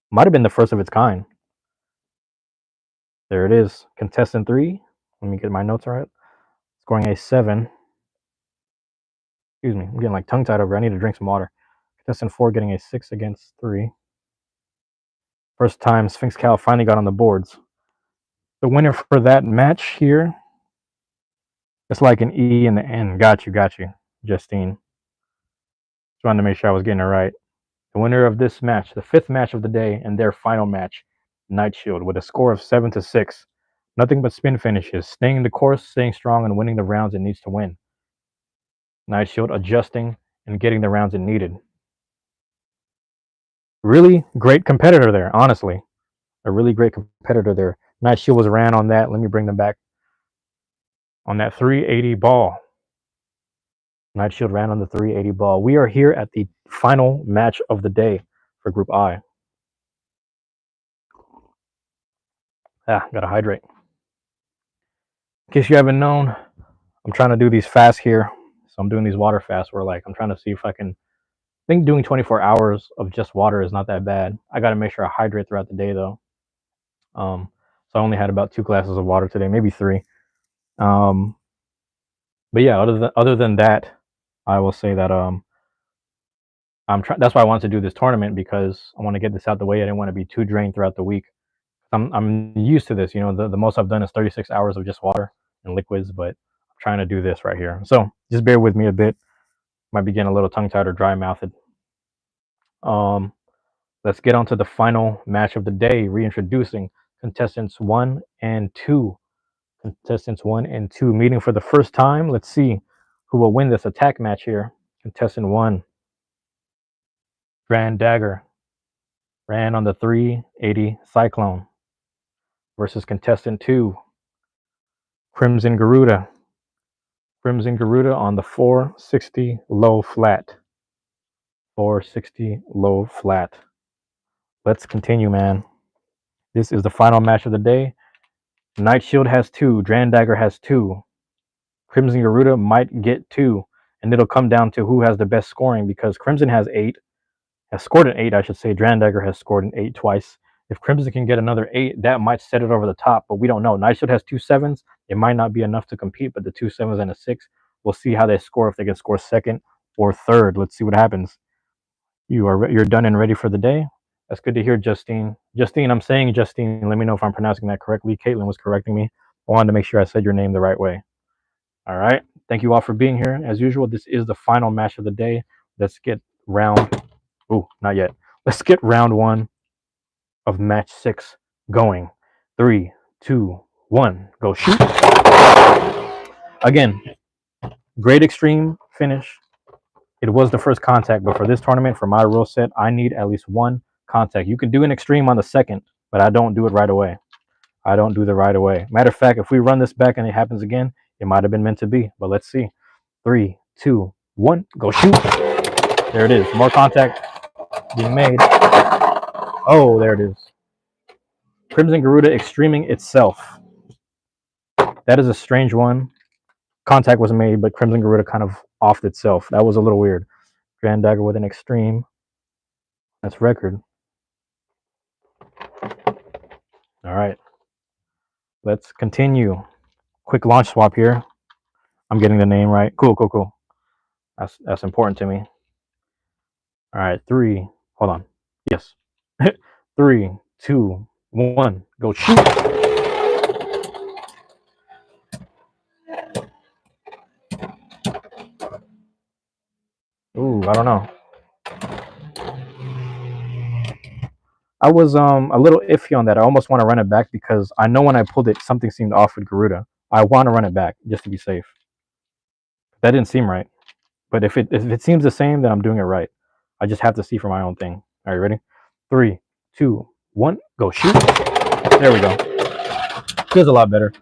Might have been the first of its kind. There it is. Contestant 3. Let me get my notes right. Scoring a 7. Excuse me, I'm getting like tongue-tied over. I need to drink some water. Contestant 4 getting a 6 against 3. First time Sphinx Cowl finally got on the boards. The winner for that match here, it's like an E in the N. Got you, Justine. Just wanted to make sure I was getting it right. The winner of this match, the 5th match of the day, and their final match, Night Shield, with a score of 7-6. Nothing but spin finishes, staying the course, staying strong, and winning the rounds it needs to win. Night Shield adjusting and getting the rounds it needed. Really great competitor there, honestly. A really great competitor there. Night Shield was ran on that. Let me bring them back. On that 380 ball. Night Shield ran on the 380 ball. We are here at the final match of the day for Group I. Gotta hydrate. In case you haven't known, I'm trying to do these fasts here. So I'm doing these water fasts where like I'm trying to see if I can. I think doing 24 hours of just water is not that bad. I gotta make sure I hydrate throughout the day though. So I only had about 2 glasses of water today, maybe 3. But yeah, other than that, I will say that that's why I wanted to do this tournament, because I want to get this out the way. I didn't want to be too drained throughout the week. I'm used to this, you know. The most I've done is 36 hours of just water and liquids, but I'm trying to do this right here. So just bear with me a bit. Might be getting a little tongue-tied or dry-mouthed. Let's get on to the final match of the day, reintroducing contestants 1 and 2. Contestants 1 and 2 meeting for the first time. Let's see who will win this attack match here. Contestant 1, Dagger, ran on the 380 Cyclone, versus contestant 2, Crimson Garuda. Crimson Garuda on the 460 low flat. 460 low flat. Let's continue, man. This is the final match of the day. Night Shield has 2. Dagger has 2. Crimson Garuda might get 2. And it'll come down to who has the best scoring, because Crimson has 8. Has scored an 8, I should say. Dagger has scored an 8 twice. If Crimson can get another 8, that might set it over the top, but we don't know. Night Shield has 2 7s. It might not be enough to compete, but the 2 7s and a 6, we'll see how they score, if they can score 2nd or 3rd. Let's see what happens. You're done and ready for the day? That's good to hear, Justine. Justine, I'm saying Justine. Let me know if I'm pronouncing that correctly. Caitlin was correcting me. I wanted to make sure I said your name the right way. All right. Thank you all for being here. As usual, this is the final match of the day. Let's get round... Ooh, not yet. Let's get round 1 of match 6 going. 3, 2, 1. Go shoot. Again, great extreme finish. It was the first contact, but for this tournament, for my rule set, I need at least one contact. You can do an extreme on the second, but I don't do it right away. I don't do the right away. Matter of fact, if we run this back and it happens again, it might have been meant to be. But let's see. 3, 2, 1, go shoot. There it is. More contact being made. Oh, there it is. Crimson Garuda extreming itself. That is a strange one. Contact was made, but Crimson Garuda kind of offed itself. That was a little weird. Grand Dagger with an extreme. That's record. All right. Let's continue. Quick launch swap here. I'm getting the name right. Cool, cool, cool. That's important to me. All right, 3. Hold on. Yes. 3, 2, 1. Go shoot. Ooh, I don't know. I was a little iffy on that. I almost want to run it back because I know when I pulled it, something seemed off with Garuda. I want to run it back just to be safe. That didn't seem right. But if it seems the same, then I'm doing it right. I just have to see for my own thing. All right, ready? 3, 2, 1, go shoot. There we go. Feels a lot better.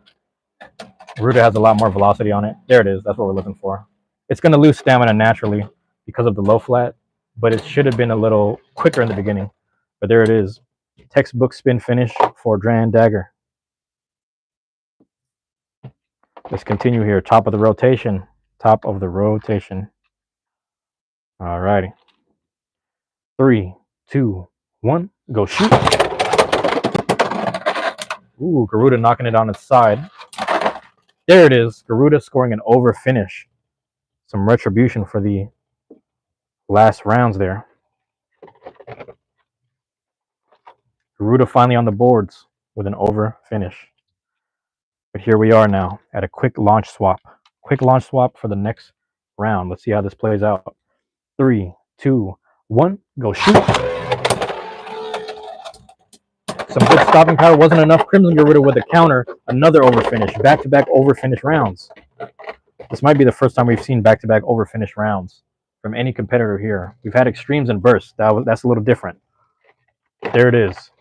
Garuda has a lot more velocity on it. There it is. That's what we're looking for. It's going to lose stamina naturally because of the low flat, but it should have been a little quicker in the beginning. But there it is. Textbook spin finish for Dagger. Let's continue here. Top of the rotation. Top of the rotation. All righty. 3, 2, 1, go shoot. Ooh, Garuda knocking it on its side. There it is. Garuda scoring an over finish. Some retribution for the last rounds there. Garuda finally on the boards with an over finish. But here we are now at a quick launch swap. Quick launch swap for the next round. Let's see how this plays out. 3, 2, 1, go shoot. Some good stopping power. Wasn't enough. Crimson Garuda with a counter. Another over finish. Back-to-back over finish rounds. This might be the first time we've seen back-to-back over finish rounds from any competitor here. We've had extremes and bursts. That's a little different. There it is.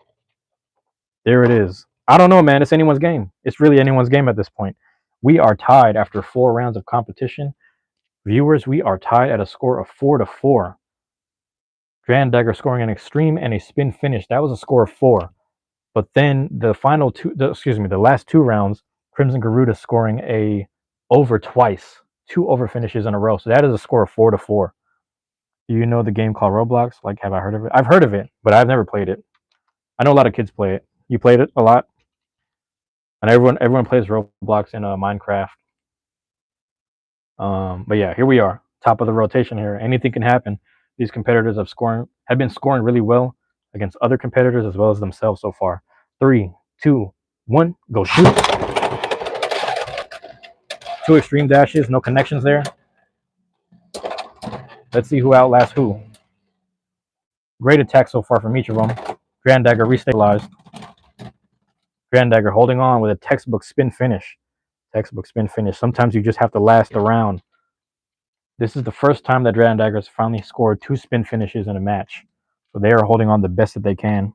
There it is. I don't know, man. It's anyone's game. It's really anyone's game at this point. We are tied after 4 rounds of competition. Viewers, we are tied at a score of 4-4. Dagger scoring an extreme and a spin finish. That was a score of 4. But then the last 2 rounds, Crimson Garuda scoring a over twice. 2 over finishes in a row. So that is a score of 4-4. Do you know the game called Roblox? Like, have I heard of it? I've heard of it, but I've never played it. I know a lot of kids play it. You played it a lot? And everyone plays Roblox in Minecraft. But yeah, here we are. Top of the rotation here. Anything can happen. These competitors have been scoring really well against other competitors as well as themselves so far. 3, 2, 1, go shoot. 2 extreme dashes, no connections there. Let's see who outlasts who. Great attack so far from each of them. Dagger restabilized. Dagger holding on with a textbook spin finish. Textbook spin finish. Sometimes you just have to last the round. This is the first time that Dagger has finally scored 2 spin finishes in a match. So they are holding on the best that they can.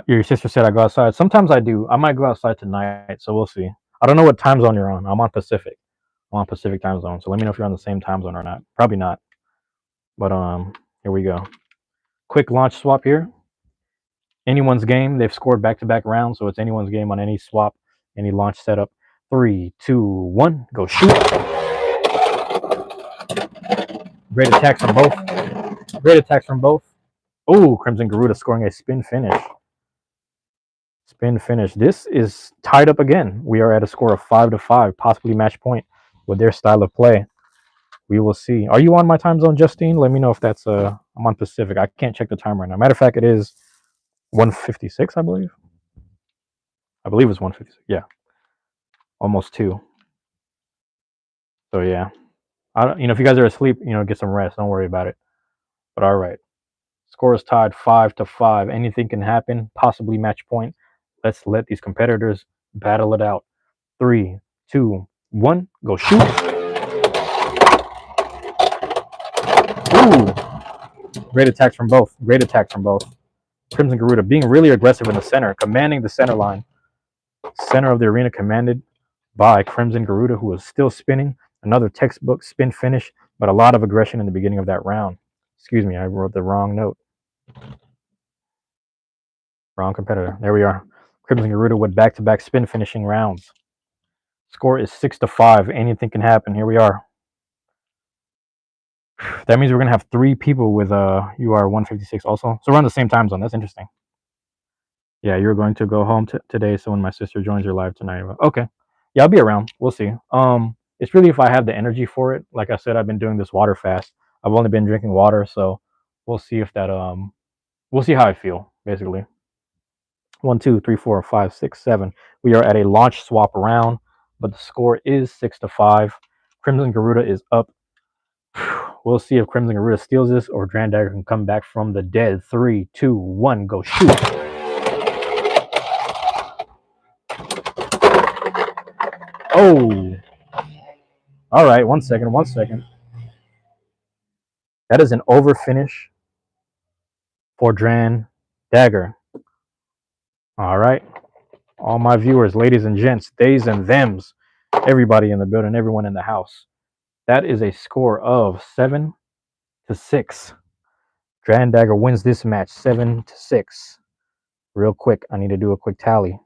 Your sister said I go outside. Sometimes I do. I might go outside tonight, so we'll see. I don't know what time zone you're on. I'm on Pacific. I'm on Pacific time zone. So let me know if you're on the same time zone or not. Probably not. But here we go. Quick launch swap here. Anyone's game. They've scored back-to-back rounds, so it's anyone's game on any swap, any launch setup. 3, 2, 1, go shoot. Great attacks from both. Great attacks from both. Oh, Crimson Garuda scoring a spin finish. Spin finish. This is tied up again. We are at a score of 5-5, possibly match point with their style of play. We will see. Are you on my time zone, Justine? Let me know if that's I'm on Pacific. I can't check the time right now. Matter of fact, it is 1:56, I believe. I believe it's 1:56. Yeah, almost 2. So yeah, if you guys are asleep, get some rest. Don't worry about it. But all right, score is tied 5-5. Anything can happen. Possibly match point. Let's let these competitors battle it out. 3, 2, 1, go shoot. Ooh, great attacks from both. Great attacks from both. Crimson Garuda being really aggressive in the center, commanding the center line. Center of the arena commanded by Crimson Garuda, who was still spinning. Another textbook spin finish, but a lot of aggression in the beginning of that round. Excuse me, I wrote the wrong note. Wrong competitor. There we are. Crimson Garuda with back-to-back spin finishing rounds. Score is 6-5. Anything can happen. Here we are. That means we're gonna have 3 people with UR 156 also. So we're on the same time zone. That's interesting. Yeah, you're going to go home today. So when my sister joins your live tonight, okay. Yeah, I'll be around. We'll see. It's really if I have the energy for it. Like I said, I've been doing this water fast. I've only been drinking water, so we'll see if that we'll see how I feel basically. 1, 2, 3, 4, 5, 6, 7. We are at a launch swap round, but the score is 6-5. Crimson Garuda is up. We'll see if Crimson Garuda steals this or Dagger can come back from the dead. 3, 2, 1, go shoot. Oh. All right, 1 second, 1 second. That is an over finish for Dagger. All right. All my viewers, ladies and gents, theys and thems, everybody in the building, everyone in the house. That is a score of 7-6. Dagger wins this match 7-6. Real quick, I need to do a quick tally.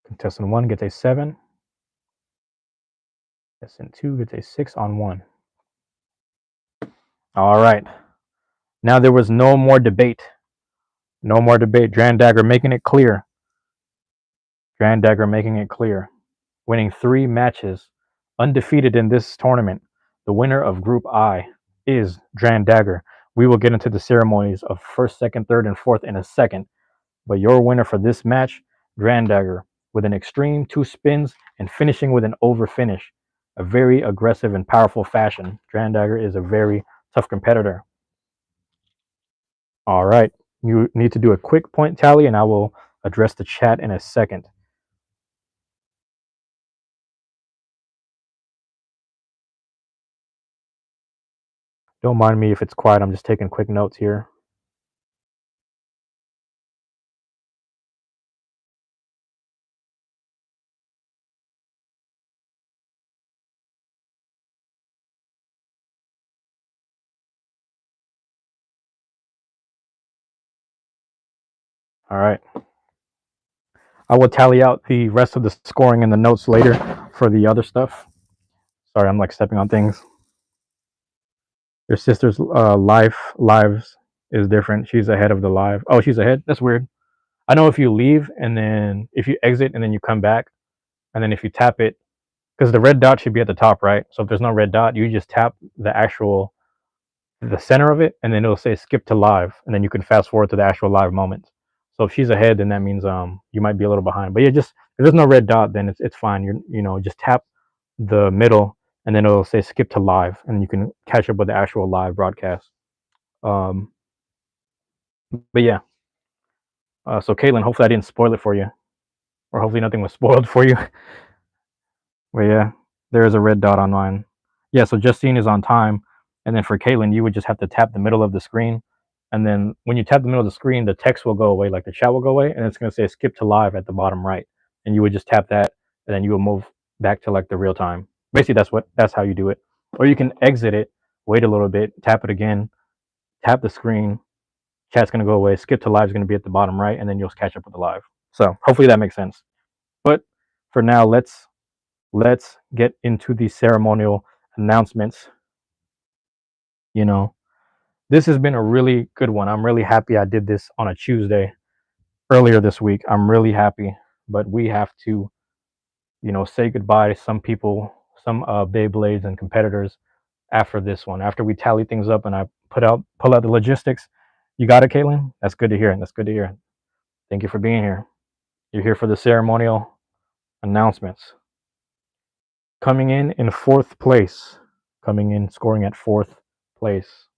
Contestant 1 gets a 7. Contestant 2 gets a 6 on 1. All right. Now there was no more debate. No more debate. Dagger making it clear. Dagger making it clear. Winning 3 matches. Undefeated in this tournament. The winner of Group I is Dagger. We will get into the ceremonies of 1st, 2nd, 3rd, and 4th in a second. But your winner for this match, Dagger, with an extreme 2 spins and finishing with an over finish. A very aggressive and powerful fashion. Dagger is a very tough competitor. All right. You need to do a quick point tally, and I will address the chat in a second. Don't mind me if it's quiet. I'm just taking quick notes here. All right. I will tally out the rest of the scoring in the notes later for the other stuff. Sorry, I'm like stepping on things. Your sister's lives is different. She's ahead of the live. Oh, she's ahead? That's weird. I know if you leave and then if you exit and then you come back, and then if you tap it, because the red dot should be at the top, right? So if there's no red dot, you just tap the center of it, and then it'll say skip to live, and then you can fast forward to the actual live moment. So if she's ahead, then that means you might be a little behind. But yeah, just if there's no red dot, then it's fine. Just tap the middle, and then it'll say skip to live, and you can catch up with the actual live broadcast. But yeah, so Caitlin, hopefully I didn't spoil it for you, or hopefully nothing was spoiled for you. But yeah, there is a red dot on mine. Yeah, so Justine is on time, and then for Caitlin, you would just have to tap the middle of the screen, and then when you tap the middle of the screen, the text will go away, like the chat will go away, and it's going to say skip to live at the bottom right, and you would just tap that, and then you will move back to like the real time. Basically, that's how you do it. Or you can exit it, wait a little bit, tap it again, tap the screen, chat's going to go away, skip to live is going to be at the bottom right, and then you'll catch up with the live. So hopefully that makes sense. But for now, let's get into the ceremonial announcements. This has been a really good one. I'm really happy I did this on a Tuesday earlier this week. I'm really happy, but we have to, say goodbye to some people, some Beyblades and competitors after this one. After we tally things up and I pull out the logistics. You got it, Caitlin? That's good to hear. That's good to hear. Thank you for being here. You're here for the ceremonial announcements. Coming in 4th place, scoring at 4th place.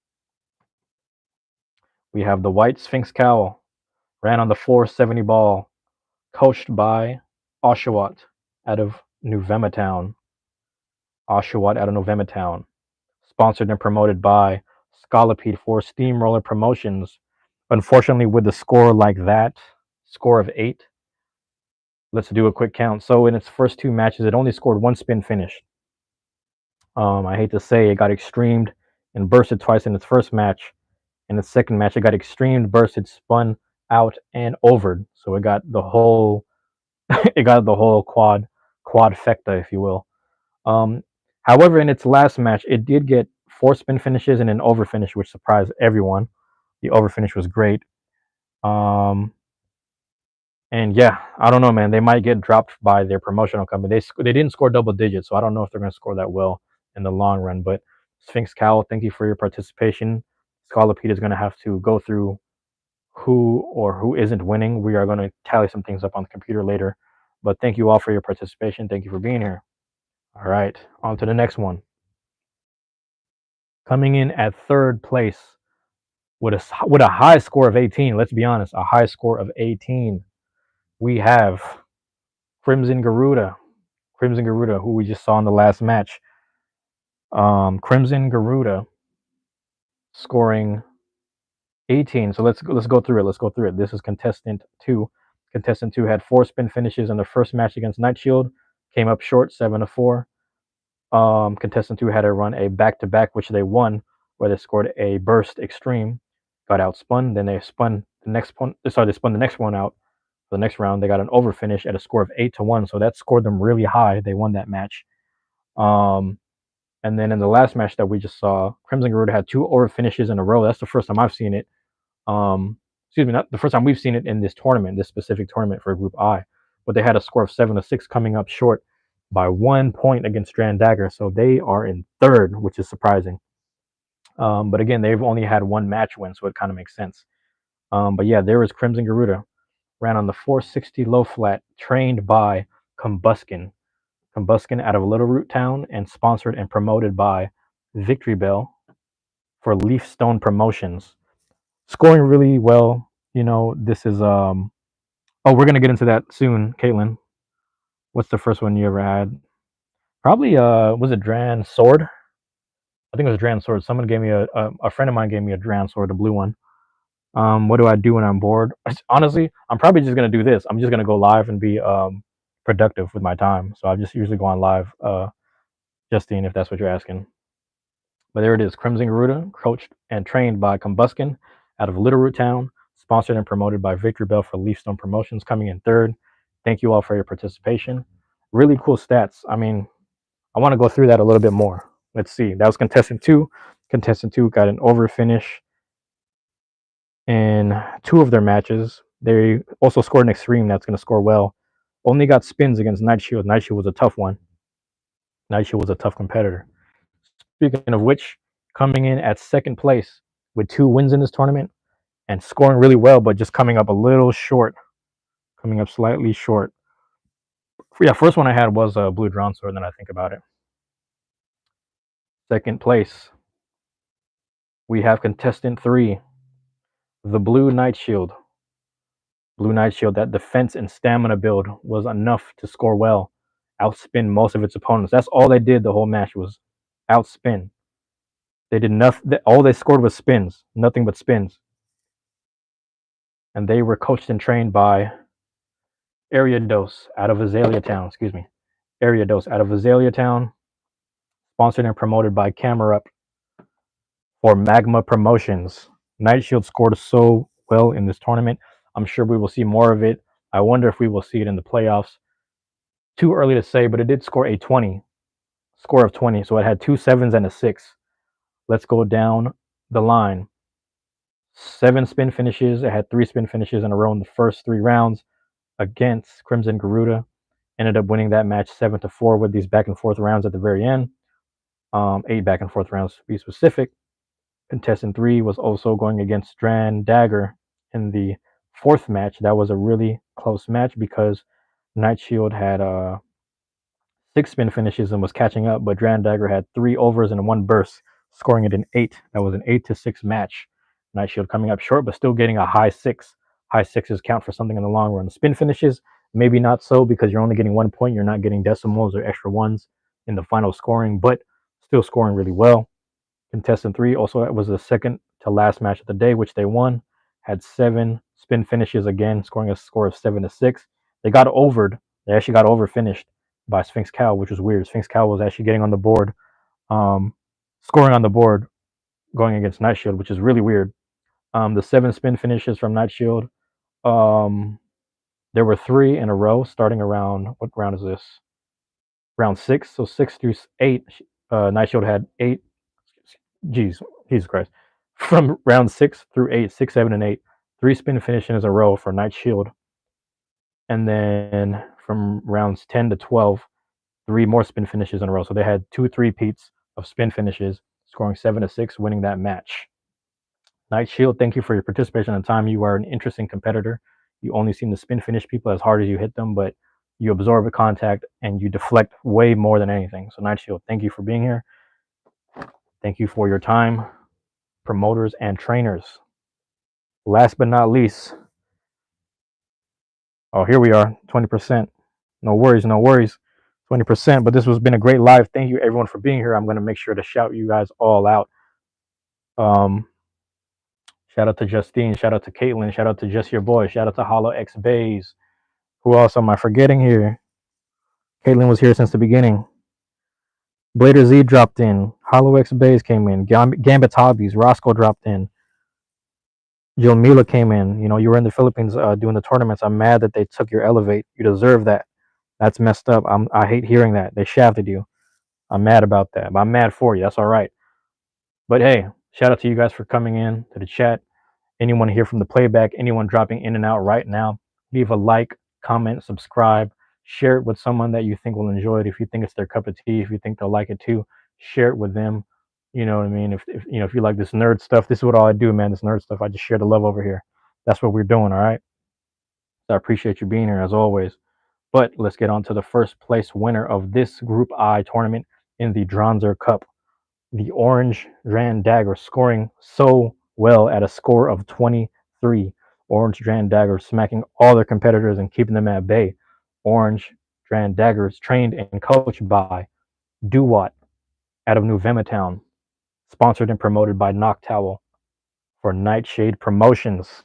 We have the white Sphinx cowl, ran on the 470 ball, coached by Oshawott out of New Vematown. Oshawott out of November Town. Sponsored and promoted by Scalapede for Steamroller Promotions. Unfortunately, with the score like that, score of 8, let's do a quick count. So in its first 2 matches, it only scored 1 spin finish. I hate to say it got extremed and bursted twice in its first match. In its second match, it got extremed, bursted, spun out, and overed. So it got the whole quadfecta, if you will. However, in its last match, it did get 4 spin finishes and an over finish, which surprised everyone. The over finish was great. And yeah, I don't know, man. They might get dropped by their promotional company. They didn't score double digits, so I don't know if they're going to score that well in the long run. But Sphinx Cowl, thank you for your participation. Scalapede is going to have to go through who isn't winning. We are going to tally some things up on the computer later. But thank you all for your participation. Thank you for being here. All right, on to the next one. Coming in at third place with a high score of 18. Let's be honest, a high score of 18. We have Crimson Garuda, who we just saw in the last match. Crimson Garuda scoring 18. So let's go through it. This is contestant 2. Contestant 2 had 4 spin finishes in the first match against Night Shield, came up short 7-4. Contestant 2 had to run a back-to-back, which they won, where they scored a burst extreme, got outspun. Then they spun the next one. Sorry, they spun the next one out. For the next round, they got an over finish at a score of 8-1. So that scored them really high. They won that match. And then in the last match that we just saw, Crimson Garuda had 2 over finishes in a row. That's the first time I've seen it. Excuse me, not the first time we've seen it in this tournament, this specific tournament for Group I. But they had a score of 7-6, coming up short by 1 point against Dagger. So they are in third, which is surprising. But again, they've only had 1 match win, so it kind of makes sense. But yeah, there was Crimson Garuda. Ran on the 460 low flat, trained by Combuskin out of Little Root Town, and sponsored and promoted by Victory Bell for Leafstone Promotions. Scoring really well. You know, this is we're gonna get into that soon, Caitlin. What's the first one you ever had? Probably was it Dran Sword? I think it was Dran Sword. Someone gave me a friend of mine gave me a Dran Sword, the blue one. What do I do when I'm bored? Honestly, I'm probably just gonna do this. I'm just gonna go live and be productive with my time. So I just usually go on live, Justine, if that's what you're asking. But there it is, Crimson Garuda, coached and trained by Combuskin out of Little Root Town, sponsored and promoted by Victory Bell for Leafstone Promotions, coming in third. Thank you all for your participation. Really cool stats. I mean, I want to go through that a little bit more. Let's see. That was contestant 2. Contestant 2 got an over finish in 2 of their matches. They also scored an extreme that's going to score well. Only got spins against Night Shield. Night Shield was a tough one. Night Shield was a tough competitor. Speaking of which, coming in at second place with 2 wins in this tournament and scoring really well, but just coming up a little short. Coming up slightly short. Yeah, first one I had was a blue Dranzer, and then I think about it. Second place, we have contestant 3, the Blue Night Shield. Blue Night Shield, that defense and stamina build was enough to score well, outspin most of its opponents. That's all they did the whole match, was outspin. They did nothing. All they scored was spins, nothing but spins. And they were coached and trained by Area Dose out of Azalea Town. Area Dose out of Azalea Town, sponsored and promoted by Camera Up for Magma Promotions. Night Shield scored so well in this tournament. I'm sure we will see more of it. I wonder if we will see it in the playoffs. Too early to say, but it did score a 20. Score of 20. So it had 2 7s and a 6. Let's go down the line. 7 spin finishes. It had 3 spin finishes in a row in the first 3 rounds against Crimson Garuda. Ended up winning that match 7-4 with these back and forth rounds at the very end. 8 back and forth rounds to be specific. Contestant 3 was also going against Dagger in the 4th match. That was a really close match because Night Shield had 6 spin finishes and was catching up, but Dagger had 3 overs and 1 burst, scoring it an 8. That was an 8-6 match. Night Shield coming up short, but still getting a high 6. High 6s count for something in the long run. Spin finishes, maybe not so, because you're only getting 1 point. You're not getting decimals or extra ones. in the final scoring, but still scoring really well. Contestant 3 also was the second to last match of the day, which they won. Had 7 spin finishes again, scoring a score of 7-6. They got overed. They actually got over finished by Sphinx Cow, which was weird. Sphinx Cow was actually getting on the board, um, scoring on the board, going against Night Shield, which is really weird. The 7 spin finishes from Night Shield. There were 3 in a row, starting around, what round is this? Round 6. So 6 through 8. Night Shield had 8. Jeez, Jesus Christ. From round 6 through 8, 6, 7, and 8, 3 spin finishes in a row for Night Shield. And then from rounds 10 to 12, 3 more spin finishes in a row. So they had 2 3-peats of spin finishes, scoring 7-6, winning that match. Night Shield, thank you for your participation and time. You are an interesting competitor. You only seem to spin finish people as hard as you hit them, but you absorb a contact and you deflect way more than anything. So Night Shield, thank you for being here. Thank you for your time, promoters and trainers. Last but not least, oh, here we are, 20%. No worries, no worries. 20%, but this has been a great live. Thank you everyone for being here. I'm going to make sure to shout you guys all out. Shout out to Justine, shout out to Caitlin, shout out to Just Your Boy, shout out to Hollow X Bays. Who else am I forgetting here? Caitlin was here since the beginning. Blader Z dropped in. Hollow X Bays came in. Gambit's Hobbies. Roscoe dropped in. Jill Mila came in. You know, you were in the Philippines doing the tournaments. I'm mad that they took your Elevate. You deserve that. That's messed up. I hate hearing that. They shafted you. I'm mad about that. But I'm mad for you. That's all right. But hey, shout out to you guys for coming in to the chat. Anyone here from the playback, anyone dropping in and out right now, leave a like, comment, subscribe, share it with someone that you think will enjoy it. If you think it's their cup of tea, if you think they'll like it too, share it with them. You know what I mean? If you like this nerd stuff, this is what all I do, man. This nerd stuff, I just share the love over here. That's what we're doing, all right? So I appreciate you being here as always. But let's get on to the first place winner of this Group I tournament in the Dranzer Cup. The Orange Dagger, scoring so well at a score of 23. Orange Dagger smacking all their competitors and keeping them at bay. Orange Daggers, trained and coached by Duwat out of New Vemetown, sponsored and promoted by Noctowl for Nightshade Promotions.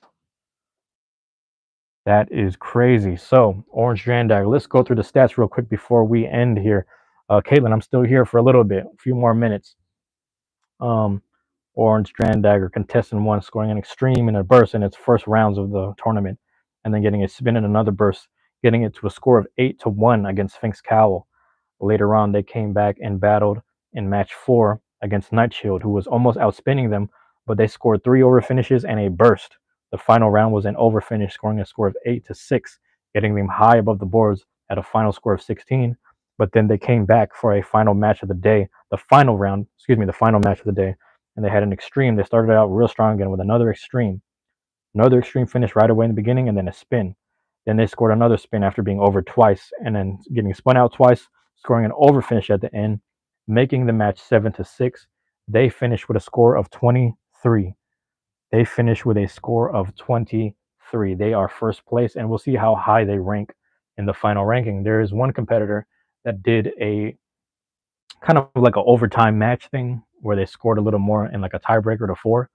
That is crazy. So, Orange Dagger, let's go through the stats real quick before we end here. Caitlin, I'm still here for a little bit, a few more minutes. Orange Dagger, contestant 1, scoring an extreme in a burst in its first rounds of the tournament, and then getting a spin in another burst, getting it to a score of 8-1 against Sphinx Cowl. Later on, they came back and battled in match 4 against Night Shield, who was almost outspinning them, but they scored 3 over finishes and a burst. The final round was an over finish, scoring a score of 8-6, getting them high above the boards at a final score of 16. But then they came back for a final match of the day, the final match of the day, and they had an extreme. They started out real strong again with another extreme finish right away in the beginning, and then a spin. Then they scored another spin after being over twice, and then getting spun out twice, scoring an over finish at the end, making the match 7-6. They finished with a score of 23. They finished with a score of 23. They are first place, and we'll see how high they rank in the final ranking. There is one competitor that did a kind of like an overtime match thing where they scored a little more in like a tiebreaker to 4,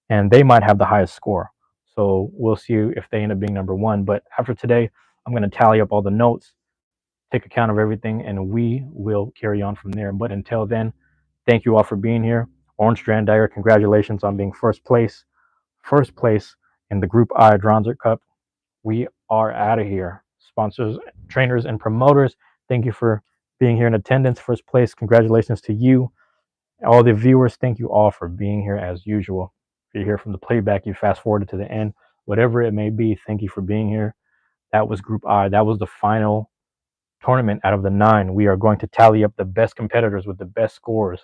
and they might have the highest score. So we'll see if they end up being number 1. But after today, I'm going to tally up all the notes, take account of everything, and we will carry on from there. But until then, thank you all for being here. Orange Dagger, congratulations on being first place in the Group I Dranzer Cup. We are out of here. Sponsors, trainers, and promoters, thank you for being here in attendance. First place, congratulations to you. All the viewers, thank you all for being here as usual. If you're here from the playback, you fast forwarded to the end, whatever it may be, thank you for being here. That was Group I. That was the final tournament out of the 9. We are going to tally up the best competitors with the best scores,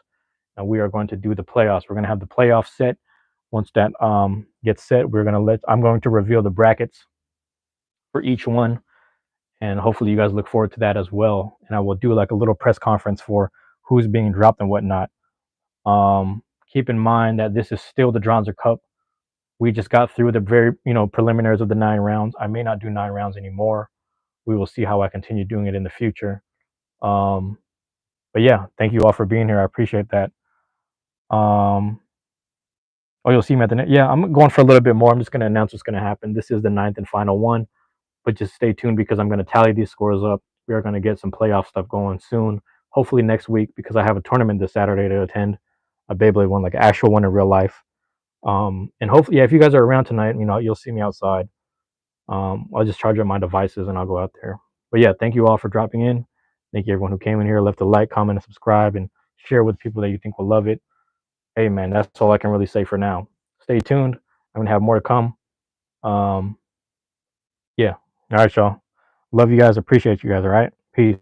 and we are going to do the playoffs. We're going to have the playoff set. Once that gets set, I'm going to reveal the brackets for each one, and hopefully you guys look forward to that as well. And I will do like a little press conference for who's being dropped and whatnot. Keep in mind that this is still the Dranzer Cup. We just got through the very preliminaries of the 9 rounds. I may not do 9 rounds anymore. We will see how I continue doing it in the future. But yeah, thank you all for being here. I appreciate that. Um, oh, you'll see me at the net. Yeah, I'm going for a little bit more. I'm just going to announce what's going to happen. This is the ninth and final one, but just stay tuned because I'm going to tally these scores up. We are going to get some playoff stuff going soon. Hopefully next week because I have a tournament this Saturday to attend, a Beyblade one, like an actual one in real life. And hopefully, yeah, if you guys are around tonight, you'll see me outside. I'll just charge up my devices and I'll go out there. But yeah, thank you all for dropping in. Thank you everyone who came in here, left a like, comment, and subscribe, and share with people that you think will love it. Hey man, that's all I can really say for now. Stay tuned. I'm gonna have more to come. Um, yeah. All right, y'all. Love you guys. Appreciate you guys. All right. Peace.